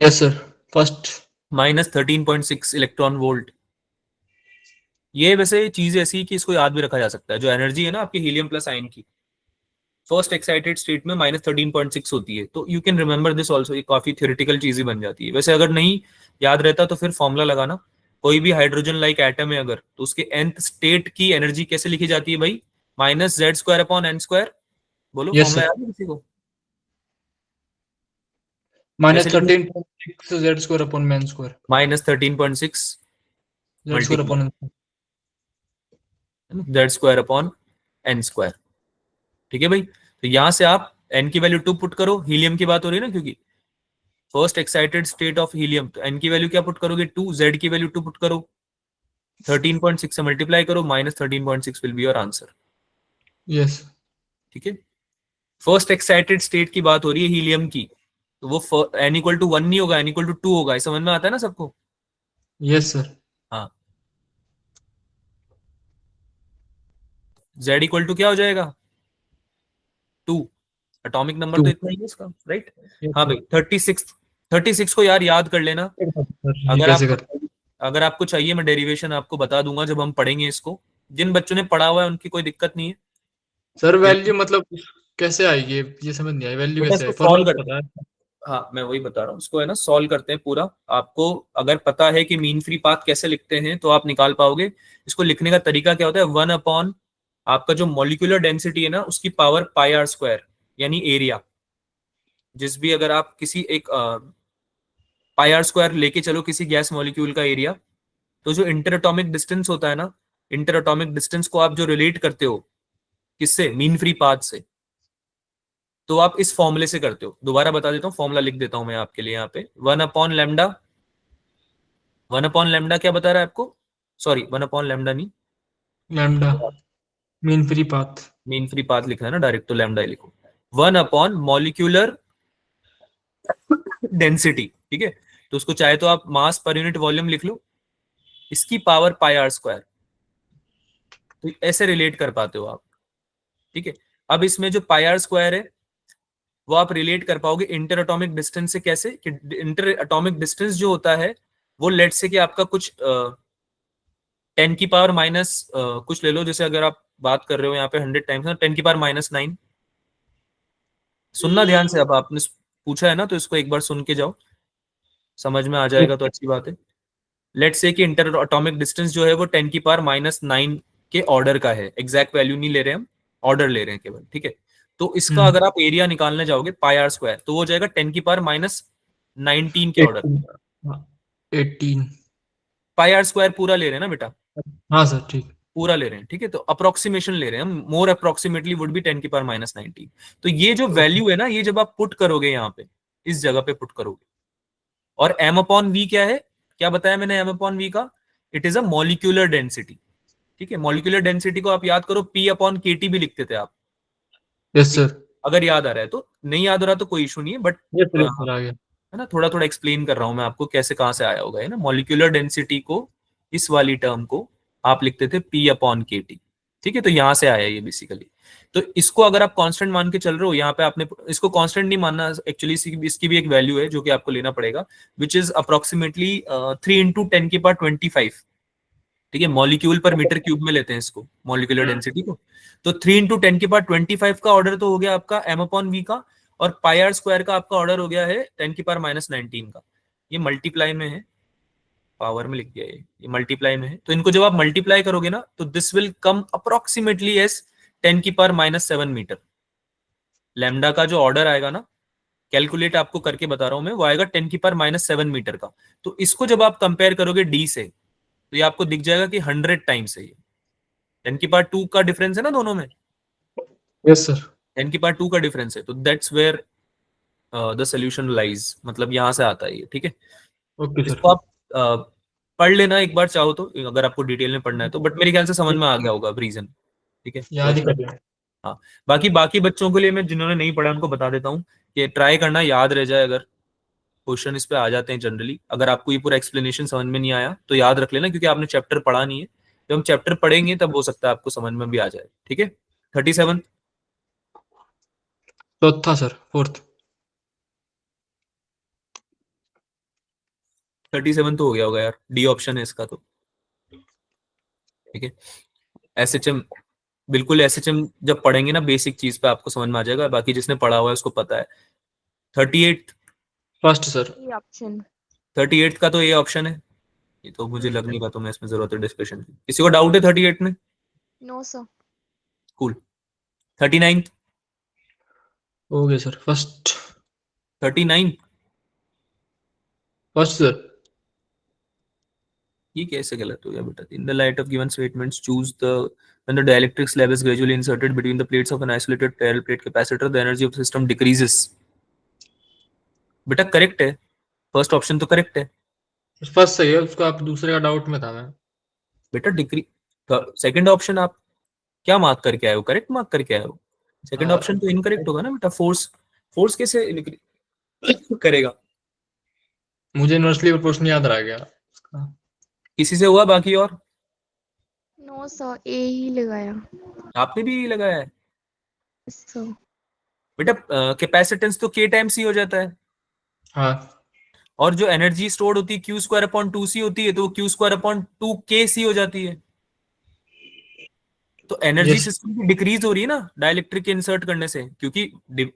yes sir, first. -13.6 electron volt. ये वैसे चीज ऐसी कि इसको याद भी रखा जा सकता है। जो एनर्जी है ना आपकी हीलियम प्लस आयन की, फर्स्ट एक्साइटेड स्टेट में -13.6 होती है, तो you can remember this also. ये काफी थ्योरेटिकल चीज ही बन जाती है। वैसे अगर नहीं याद रहता तो फिर फॉर्मूला लगाना। कोई भी हाइड्रोजन लाइक एटम है अगर, तो उसके nth स्टेट की एनर्जी कैसे लिखी जाती है भाई? -z² upon n²। बोलो, Yes, फॉर्मूला sir. याद है किसी को? माइनस कैसे लिखा? 13.6 Z square upon man square. -13.6 Z square multiply upon z² upon n²। ठीक है भाई, तो यहां से आप n की वैल्यू 2 पुट करो। हीलियम की बात हो रही है ना, क्योंकि first excited state of helium, तो n की वैल्यू क्या पुट करोगे? 2। z की वैल्यू 2 पुट करो, 13.6 से मल्टीप्लाई करो, -13.6 will be your answer. Yes. ठीक है, फर्स्ट एक्साइटेड स्टेट की बात हो रही है हीलियम की, तो वो n इक्वल टू 1 नहीं होगा, n इक्वल टू 2 होगा। इस समझ में आता है ना सबको? Yes sir. हाँ, z इक्वल टू क्या हो जाएगा? 2। Atomic number 2। तो इतना ही है इसका, राइट? यस हाँ भाई, 36 को यार याद कर लेना। सर, ये अगर कैसे आपको कर? अगर आपको चाहिए मैं डेरिवेशन आपको बता दूंगा जब हम पढ़ेंगे इसको। जिन बच्चों ने पढ़ा हुआ है उनकी कोई दिक्कत नहीं है। सर जिन वैल्यू मतलब कैसे आएगी? ये समझ नहीं आई, वैल्यू बेटा कैसे इसको आई? सॉल्व फॉर्मूला कर, पता है। हाँ मैं वही बता रहा हूँ, उसको है ना सॉल्व करते हैं पूरा। आपको अगर पता है कि मीन फ्री पाथ कैसे लिखते हैं तो आप निकाल पाओगे। इसको लिखने का तरीका क्या होता है, 1 अपॉन आपका जो मॉलिक्यूलर डेंसिटी है ना उसकी पावर पाई आर स्क्वायर, यानी एरिया। जिस भी अगर आप किसी एक पाई आर स्क्वायर लेके चलो किसी गैस मॉलिक्यूल का एरिया, तो जो इंटर एटॉमिक डिस्टेंस होता है ना, इंटर एटॉमिक डिस्टेंस को आप जो रिलेट करते हो किससे, मीन फ्री पाथ से, तो आप इस फॉर्मूले से करते हो। दोबारा बता देता हूँ, फॉर्मूला लिख देता हूं मैं आपके लिए यहाँ पे। 1 अपॉन लेमडा, 1 अपॉन लेमडा क्या बता रहा है आपको, सॉरी 1 अपॉन लेमडा नहीं, lambda mean free path. Mean free path लिखना है ना डायरेक्ट, तो लेमडा ही लिखो। 1 अपॉन मॉलिक्यूलर डेंसिटी, ठीक है। तो उसको चाहे तो आप मास पर यूनिट वॉल्यूम लिख लो, इसकी पावर पाई आर स्क्वायर, तो ऐसे रिलेट कर पाते हो आप, ठीक है। अब इसमें जो पाई आर स्क्वायर है वो आप रिलेट कर पाओगे इंटर एटॉमिक डिस्टेंस से, कैसे कि इंटर एटॉमिक डिस्टेंस जो होता है वो लेट से कि आपका कुछ 10 की पावर माइनस कुछ ले लो, जैसे अगर आप बात कर रहे हो यहाँ पे 100 टाइम्स ना, 10 की पावर-9। सुनना ध्यान से, अब आपने पूछा है ना तो इसको एक बार सुन के जाओ, समझ में आ जाएगा तो अच्छी बात है। लेट से कि इंटर एटॉमिक डिस्टेंस जो है वो 10 की पावर-9 के ऑर्डर का है, एग्जैक्ट वैल्यू नहीं ले रहे हम, ऑर्डर ले रहे हैं केवल, ठीक है। तो इसका अगर आप एरिया निकालने जाओगे पाई आर स्क्वायर, तो वो हो जाएगा 10 की पावर-19 के ऑर्डर। 18। पाई आर स्क्वायर पूरा ले रहे हैं ना बेटा, हाँ सर ठीक। पूरा ले रहे हैं, ठीक है। तो अप्रोक्सीमेशन ले रहे हैं हम, मोर अप्रोक्सीमेटली वुड बी 10 की पावर-19। तो ये जो वैल्यू है ना, ये जब आप पुट करोगे यहाँ पे, इस जगह पे पुट करोगे, और एम अपॉन वी क्या है, क्या बताया मैंने एम अपॉन वी का, it is a molecular density, ठीक है। मॉलिक्यूलर डेंसिटी को आप याद करो, पी अपॉन के टी भी लिखते थे आप, यस सर। अगर याद आ रहा है तो, नहीं याद आ रहा तो कोई इशू नहीं है, बट यस सर आ गया। है ना, थोड़ा थोड़ा एक्सप्लेन कर रहा हूं मैं आपको कैसे कहां से आया होगा, है ना। मॉलिक्यूलर डेंसिटी को, इस वाली टर्म को आप लिखते थे पी अपॉन के टी, ठीक है। तो यहां से आया ये बेसिकली। तो इसको अगर आप कांस्टेंट मान के चल रहे हो, यहाँ पे आपने इसको कांस्टेंट नहीं मानना एक्चुअली, इसकी भी एक वैल्यू है जो कि आपको लेना पड़ेगा, विच इज अप्रोक्सीमेटली 3 × 10⁻25, ठीक है। मॉलिक्यूल पर मीटर क्यूब में लेते हैं इसको, मॉलिक्यूलर डेंसिटी को। तो 3 × 10⁻25 का ऑर्डर तो हो गया आपका एम अपॉन वी का, और पाई आर स्क्वायर का आपका ऑर्डर हो गया है 10 की पावर-19 का। ये मल्टीप्लाई में है, पावर में लिख दिया ये मल्टीप्लाई में है। तो इनको जब आप मल्टीप्लाई करोगे ना, तो this will come approximately as 10 की पावर-7 मीटर। लैम्डा का जो ऑर्डर आएगा ना, कैलकुलेट आपको करके बता रहा हूं मैं, वो आएगा 10 की पावर-7 मीटर का। तो इसको जब आप कंपेयर करोगे डी से, तो ये आपको दिख जाएगा कि 100 टाइम्स है ये। 10 की पावर 2 का डिफरेंस है ना दोनों में, यस सर। 10 की पावर 2 का डिफरेंस है, तो that's where the solution lies, मतलब यहां से आता है ये, ठीक है। Okay sir. इसको आप पढ़ लेना एक बार चाहो तो, अगर आपको डिटेल में पढ़ना है तो, बट मेरे ख्याल से समझ में आ गया होगा रीजन, ठीक है। याद ही तो कर लिया। हाँ, बाकी बाकी बच्चों के लिए मैं, जिन्होंने नहीं पढ़ा उनको बता देता हूँ कि ट्राई करना याद रह जाए, अगर क्वेश्चन इस पे आ जाते हैं जनरली। अगर आपको ये पूरा एक्सप्लेनेशन समझ में नहीं आया तो याद रख लेना, क्योंकि आपने चैप्टर पढ़ा नहीं है। जब हम चैप्टर पढ़ेंगे तब हो सकता है आपको समझ में भी आ जाए, ठीक है। 37, चौथा सर, फोर्थ। 37 तो हो गया होगा यार, डी ऑप्शन है इसका तो, ठीक है। एसएचएम, बिल्कुल एसएचएम जब पढ़ेंगे ना बेसिक चीज पे आपको समझ में आ जाएगा, बाकी जिसने पढ़ा हुआ है उसको पता है। 38, फर्स्ट सर। E option. 38 का तो ये ऑप्शन है, ये तो मुझे लग नहीं रहा तो मैं इसमें जरूरत है डिस्कशन की। किसी को डाउट है 38 में? No, sir. कूल। 39, हो गया सर, फर्स्ट। 39, first sir. ये कैसे गलत हो गया बेटा? In the light of given statements choose the, when the dielectric slab is gradually inserted between the plates of an isolated parallel plate capacitor, the energy of the system decreases. बेटा correct है, first option तो correct है first सही है, उसका आप दूसरे का डाउट में था मैं। बेटा। डिक्री, सेकंड ऑप्शन आप क्या मार्क करके आए हो, करेक्ट मार्क करके आए हो। सेकंड हाँ, ऑप्शन तो इनकरेक्ट होगा ना बेटा, फोर्स, फोर्स कैसे करेगा? मुझे इन्वर्सली प्रोपोर्शनल याद रह गया उसका। किसी से हुआ बाकी और? No, sir. A ही लगाया. आपने भी लगाया है Yes, sir. बेटा। कैपेसिटेंस तो के टाइम्स ही हो जाता है, हाँ और जो एनर्जी स्टोर्ड होती है Q² अपॉन 2C होती है, तो Q² अपॉन 2 KC हो जाती है। तो एनर्जी Yes. सिस्टम की डिक्रीज हो रही है ना डाइलेक्ट्रिक के इंसर्ट करने से, क्योंकि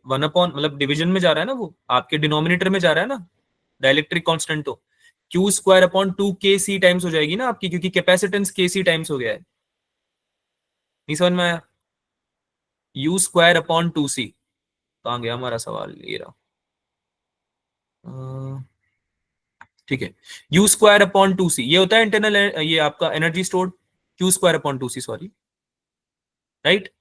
1 अपॉन मतलब डिवीजन में जा रहा है ना, वो आपके डिनोमिनेटर में जा रहा है ना डाइलेक्ट्रिक कांस्टेंट, तो Q square upon 2 kc times हो जाएगी ना आपकी, क्योंकि कैपेसिटेंस kc टाइम्स हो गया है। नहीं समझ में आया? You square upon 2c। कहाँ गया हमारा सवाल, ये रहा। ठीक है, यू स्क्वायर अपॉन 2c ये होता है इंटरनल, ये आपका energy stored, Q square upon 2c, sorry, right.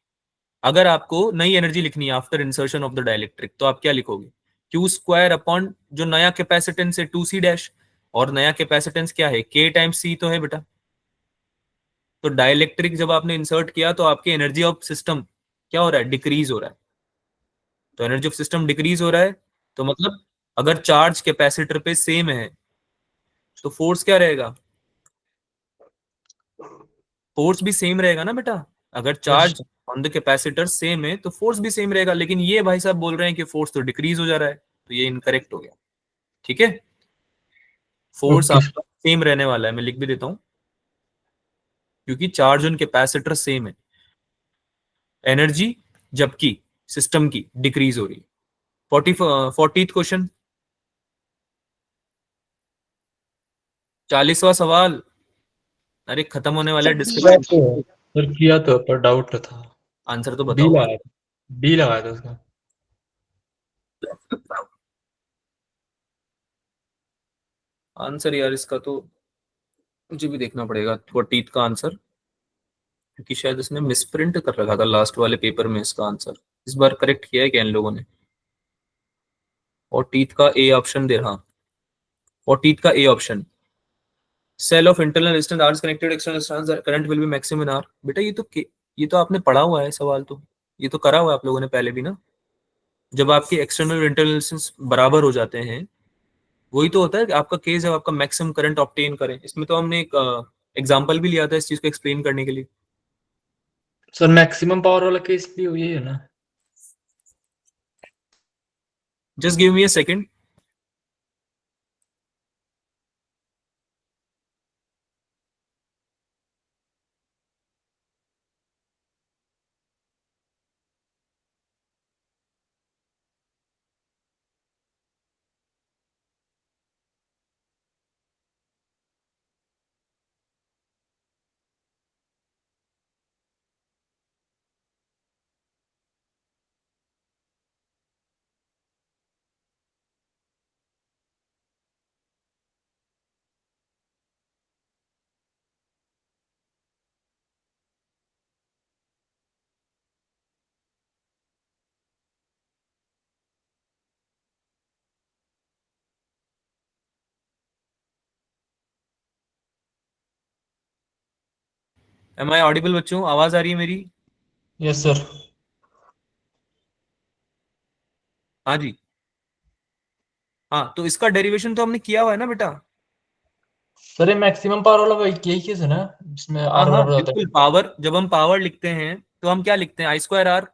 अगर आपको नई एनर्जी लिखनी है after insertion of the dielectric, तो आप क्या लिखोगे? क्यू स्क्वायर अपॉन जो नया कैपेसिटेंस है 2c डैश, और नया कैपेसिटेंस क्या है, k टाइम्स c तो है बेटा। तो डाइलेक्ट्रिक जब आपने इंसर्ट किया तो आपकी एनर्जी ऑफ सिस्टम क्या हो रहा है, डिक्रीज हो रहा है। तो एनर्जी ऑफ सिस्टम डिक्रीज हो रहा है, तो मतलब अगर चार्ज कैपेसिटर पे सेम है तो फोर्स क्या रहेगा, फोर्स भी सेम रहेगा ना बेटा। अगर Yes. Charge on the capacitor same है तो फोर्स भी सेम रहेगा, लेकिन ये भाई साहब बोल रहे हैं कि फोर्स तो डिक्रीज हो जा रहा है, तो ये इनकरेक्ट हो गया। ठीक है, फोर्स Okay. आपका सेम रहने वाला है, मैं लिख भी देता हूं, क्योंकि चार्ज ऑन कैपेसिटर सेम है, एनर्जी जबकि सिस्टम की डिक्रीज हो रही है। 40th क्वेश्चन, 40वां सवाल। अरे खत्म होने वाला है किया डिस्कशन। तो सर, किया तो पर डाउट था। आंसर तो बी बताओ। लगाया था, बी लगाया था उसका। आंसर यार इसका तो मुझे भी देखना पड़ेगा, 40th का आंसर, क्योंकि शायद इसने मिसप्रिंट कर रखा था लास्ट वाले पेपर में इसका आंसर। इस बार करेक्ट किया है क्या इन लोगों ने? 40th का ए ऑप्शन दे रहा, 40th का A option, cell of internal resistance R connected external resistance current will be maximum in R. बेटा ये तो आपने पढ़ा हुआ है सवाल, तो ये तो करा हुआ है आप लोगों ने पहले भी ना। जब आपके एक्सटर्नल और इंटरनल रेजिस्टेंस बराबर हो जाते हैं, वही तो होता है कि आपका केस, जब आपका मैक्सिमम करंट ऑब्टेन करें। इसमें तो हमने एक एग्जांपल भी लिया था इस चीज को एक्सप्लेन करने के लिए। सर मैक्सिमम पावर वाला केस भी यही है ना? Just give me a second. Am I audible बच्चों, आवाज आ रही है मेरी? Yes sir. हाँ जी। हाँ, तो इसका डेरिवेशन तो हमने किया हुआ है ना बेटा। सर ये मैक्सिमम पावर वाला वही यही केस है ना, जिसमें हाँ आर हाँ बराबर होता बिल्कुल, है? पावर, जब हम पावर लिखते हैं तो हम क्या लिखते हैं, I square R.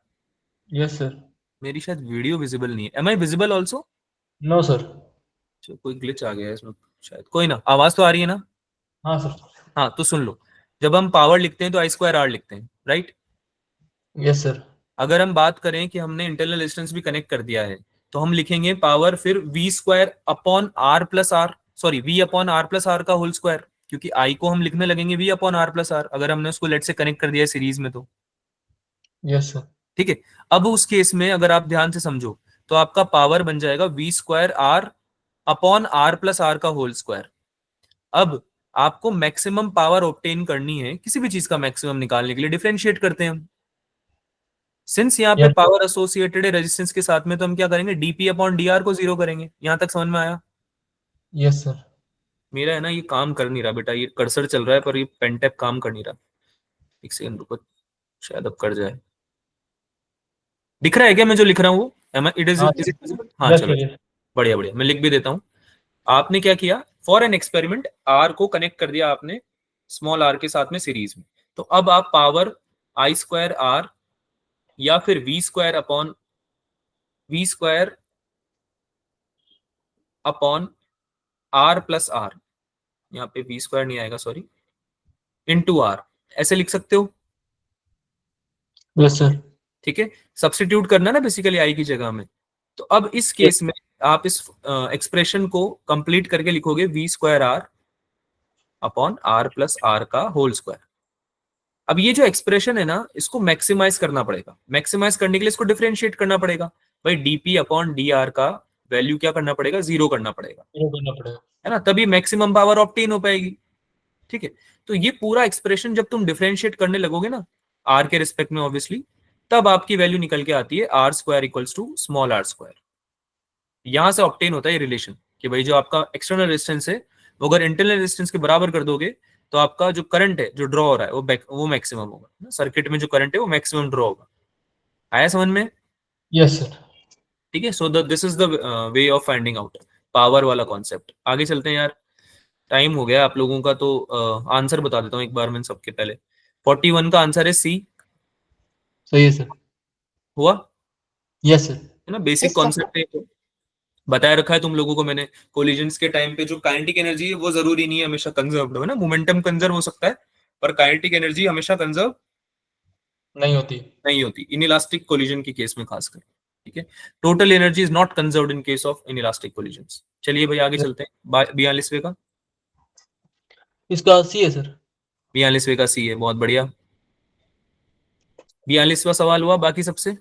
Yes sir. मेरी शायद वीडियो विजिबल नहीं है, am I visible also? No sir. कोई ग्लिच आ गया है इसमें शायद, कोई ना, आवाज तो आ रही है ना? हाँ सर। हाँ तो सुन लो, जब हम पावर लिखते हैं तो आई स्क्वायर आर लिखते हैं, राइट। Yes sir. अगर हम बात करें कि हमने इंटरनल रेजिस्टेंस भी कनेक्ट कर दिया है, तो हम लिखेंगे पावर फिर V square upon R plus R, sorry V upon R plus R का होल स्क्वायर, क्योंकि आई को हम लिखने लगेंगे V upon R plus R, अगर हमने उसको लेट से कनेक्ट कर दिया है सीरीज में तो। Yes sir. ठीक है, अब उस केस में अगर आप ध्यान से समझो तो आपका पावर बन जाएगा V square R upon R plus R का होल स्क्वायर। अब आपको मैक्सिमम पावर ऑब्टेन करनी है, किसी भी चीज का मैक्सिमम निकालने के लिए डिफरेंशिएट करते हैं हम। सिंस यहाँ पे यस पावर एसोसिएटेड है रेजिस्टेंस के साथ में, तो हम क्या करेंगे, डीपी अपॉन डी आर को जीरो करेंगे। यहां तक समझ में आया? Yes sir. मेरा है ना ये काम कर नहीं रहा बेटा, ये कर्सर चल रहा है पर ये पेन टैप काम कर नहीं रहा। एक सेकंड रुको, शायद अब कर जाए। दिख रहा है क्या मैं जो लिख रहा हूँ वो? इट इज हाँ इज सर। It visible? हाँ यस चलो, सर। यस। बढ़िया बढ़िया, मैं लिख भी देता हूँ। आपने क्या किया, फॉर एन एक्सपेरिमेंट आर को कनेक्ट कर दिया आपने स्मॉल आर के साथ में सीरीज में। तो अब आप पावर आई स्क्वायर आर या फिर V square upon R plus R, यहाँ पे वी स्क्वायर नहीं आएगा सॉरी, इनटू आर, ऐसे लिख सकते हो। Yes sir. ठीक है, सब्स्टिट्यूट करना ना बेसिकली आई की जगह में। तो अब इस केस में आप इस एक्सप्रेशन को कंप्लीट करके लिखोगे V square R upon R plus R का होल स्क्वायर। अब ये जो एक्सप्रेशन है ना, इसको मैक्सिमाइज करना पड़ेगा। मैक्सिमाइज करने के लिए इसको डिफरेंशिएट करना पड़ेगा भाई। डीपी अपॉन डी आर का वैल्यू क्या करना पड़ेगा, 0 करना पड़ेगा, ये करना पड़ेगा। है ना, तभी मैक्सिमम पावर ऑब्टेन हो पाएगी। ठीक है, तो ये पूरा एक्सप्रेशन जब तुम डिफरेंशिएट करने लगोगे ना आर के रिस्पेक्ट में ऑब्वियसली, तब आपकी वैल्यू निकल के आती है R square equals to small R square. यहां से ऑब्टेन होता है रिलेशन कि भाई जो आपका एक्सटर्नल रेजिस्टेंस है वो अगर इंटरनल रेजिस्टेंस के बराबर कर दोगे तो आपका जो करंट है जो ड्रॉ हो रहा है वो मैक्सिमम होगा। सर्किट में जो करंट है वो मैक्सिमम ड्रॉ होगा। आया समझ में? Yes sir. ठीक है, सो this is the way of finding out power वाला कॉन्सेप्ट। आगे चलते हैं यार, टाइम हो गया आप लोगों का, तो आंसर बता देता हूँ एक बार मैं सबके पहले। 41 का आंसर है सी। सही है सर। हुआ? Yes sir. है ना, बेसिक Yes, sir. कॉन्सेप्ट है तो बताया रखा है तुम लोगों को मैंने। कोलिजन्स के टाइम पे जो काइनेटिक एनर्जी है वो जरूरी नहीं है हमेशा कंजर्व्ड हो, है ना, मोमेंटम कंजर्व हो सकता है पर काइनेटिक एनर्जी हमेशा कंजर्व नहीं होती। नहीं होती, इनइलास्टिक कोलिजन के केस में खासकर। ठीक है, total energy is not conserved in case of inelastic collisions. चलिए भाई आगे चलते हैं। 42वें का, इसका सी है सर। 42वें का सी है, बहुत बढ़िया। 42वां सवाल हुआ, बाकी सबसे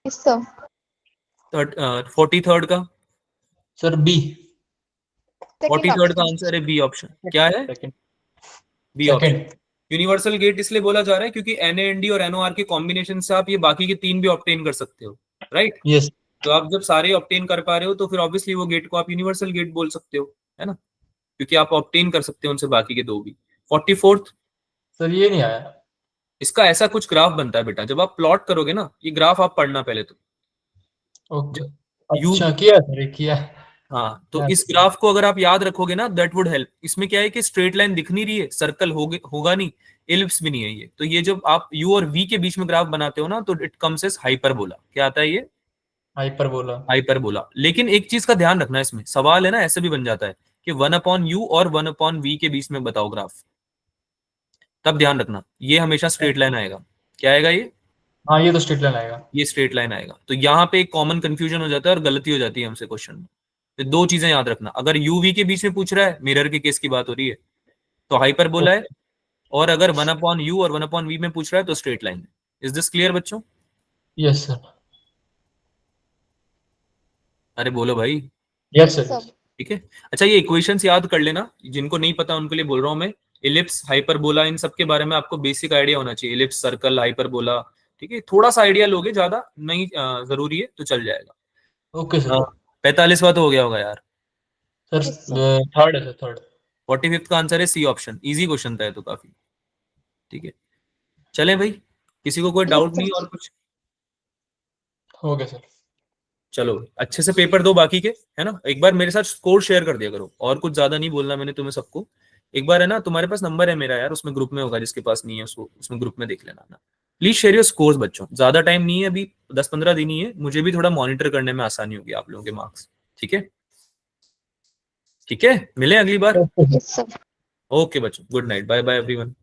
Yes, sir. 43rd का, सर बी। Second 43rd का option. आंसर है बी ऑप्शन। क्या है? Second. B option. Second. Universal gate इसलिए बोला जा रहा है क्योंकि NaND और NOR के कॉम्बिनेशन से आप ये बाकी के 3 भी ऑब्टेन कर सकते हो, राइट? यस। तो आप जब सारे ऑब्टेन कर पा रहे हो तो फिर ऑब्वियसली वो गेट को आप यूनिवर्सल गेट बोल सकते हो, है ना, क्योंकि आप ऑब्टेन कर सकते हो उनसे बाकी के 2 भी। 44th, सर ये नहीं आया। इसका ऐसा कुछ ग्राफ बनता है बेटा, जब आप प्लॉट करोगे ना, ये ग्राफ आप पढ़ना पहले तो। ओके। यू अच्छा किया सर, ये किया। हाँ, तो इस ग्राफ को अगर आप याद रखोगे ना दैट वुड हेल्प। इसमें क्या है कि स्ट्रेट लाइन दिख नहीं रही है, सर्कल होगा नहीं, एलिप्स भी नहीं है ये। तो ये जब आप यू और वी के बीच में ग्राफ बनाते हो ना तो इट कम्स एज हाइपरबोला। क्या आता है ये? हाइपरबोला। हाइपरबोला। लेकिन एक चीज का ध्यान रखना, इसमें सवाल है ना ऐसे भी बन जाता है कि 1/u और 1/v के बीच में बताओ ग्राफ, तब ध्यान रखना ये हमेशा स्ट्रेट लाइन आएगा। क्या आएगा ये? हाँ ये तो स्ट्रेट लाइन आएगा। ये स्ट्रेट लाइन आएगा। तो यहाँ पे एक कॉमन कंफ्यूजन हो जाता है और गलती हो जाती है हमसे क्वेश्चन में। तो 2 चीजें याद रखना, अगर यू वी के बीच में पूछ रहा है, मिरर के केस की बात हो रही है, तो हाइपरबोला है, और अगर 1/u और 1/v में पूछ रहा है तो स्ट्रेट लाइन है। इज दिस क्लियर बच्चों? Yes sir. अरे बोलो भाई। Yes Yes, sir. sir. ठीक है, अच्छा ये इक्वेशंस याद कर लेना, जिनको नहीं पता उनके लिए बोल रहा हूं मैं। इलिप्स, हाइपरबोला, इन सब के बारे में आपको बेसिक आइडिया होना चाहिए। इलिप्स, सर्कल, हाइपरबोला, ठीक है, थोड़ा सा आइडिया लोगे, ज्यादा नहीं जरूरी है, तो चल जाएगा। Okay sir. 45वां तो हो गया होगा यार। Sir Yes, sir. थर्ड है सर, थर्ड। 45th का आंसर है सी ऑप्शन। इजी क्वेश्चन था ये तो काफी। ठीक है, चलें भाई, किसी को कोई Yes, डाउट sir. नहीं और कुछ? हो गया सर। चलो अच्छे से पेपर दो बाकी के, है ना। एक बार मेरे साथ स्कोर शेयर कर दिया करो, और कुछ ज्यादा नहीं बोलना मैंने तुम्हें सबको। एक बार, है ना, तुम्हारे पास नंबर है मेरा यार, उसमें ग्रुप में होगा, जिसके पास नहीं है उसको उसमें ग्रुप में देख लेना ना। प्लीज शेयर योर स्कोर्स बच्चों, ज्यादा टाइम नहीं है अभी, 10-15 दिन ही है, मुझे भी थोड़ा मॉनिटर करने में आसानी होगी आप लोगों के मार्क्स। ठीक है, ठीक है, मिले अगली बार। Yes, sir. ओके बच्चों, good night, bye bye everyone.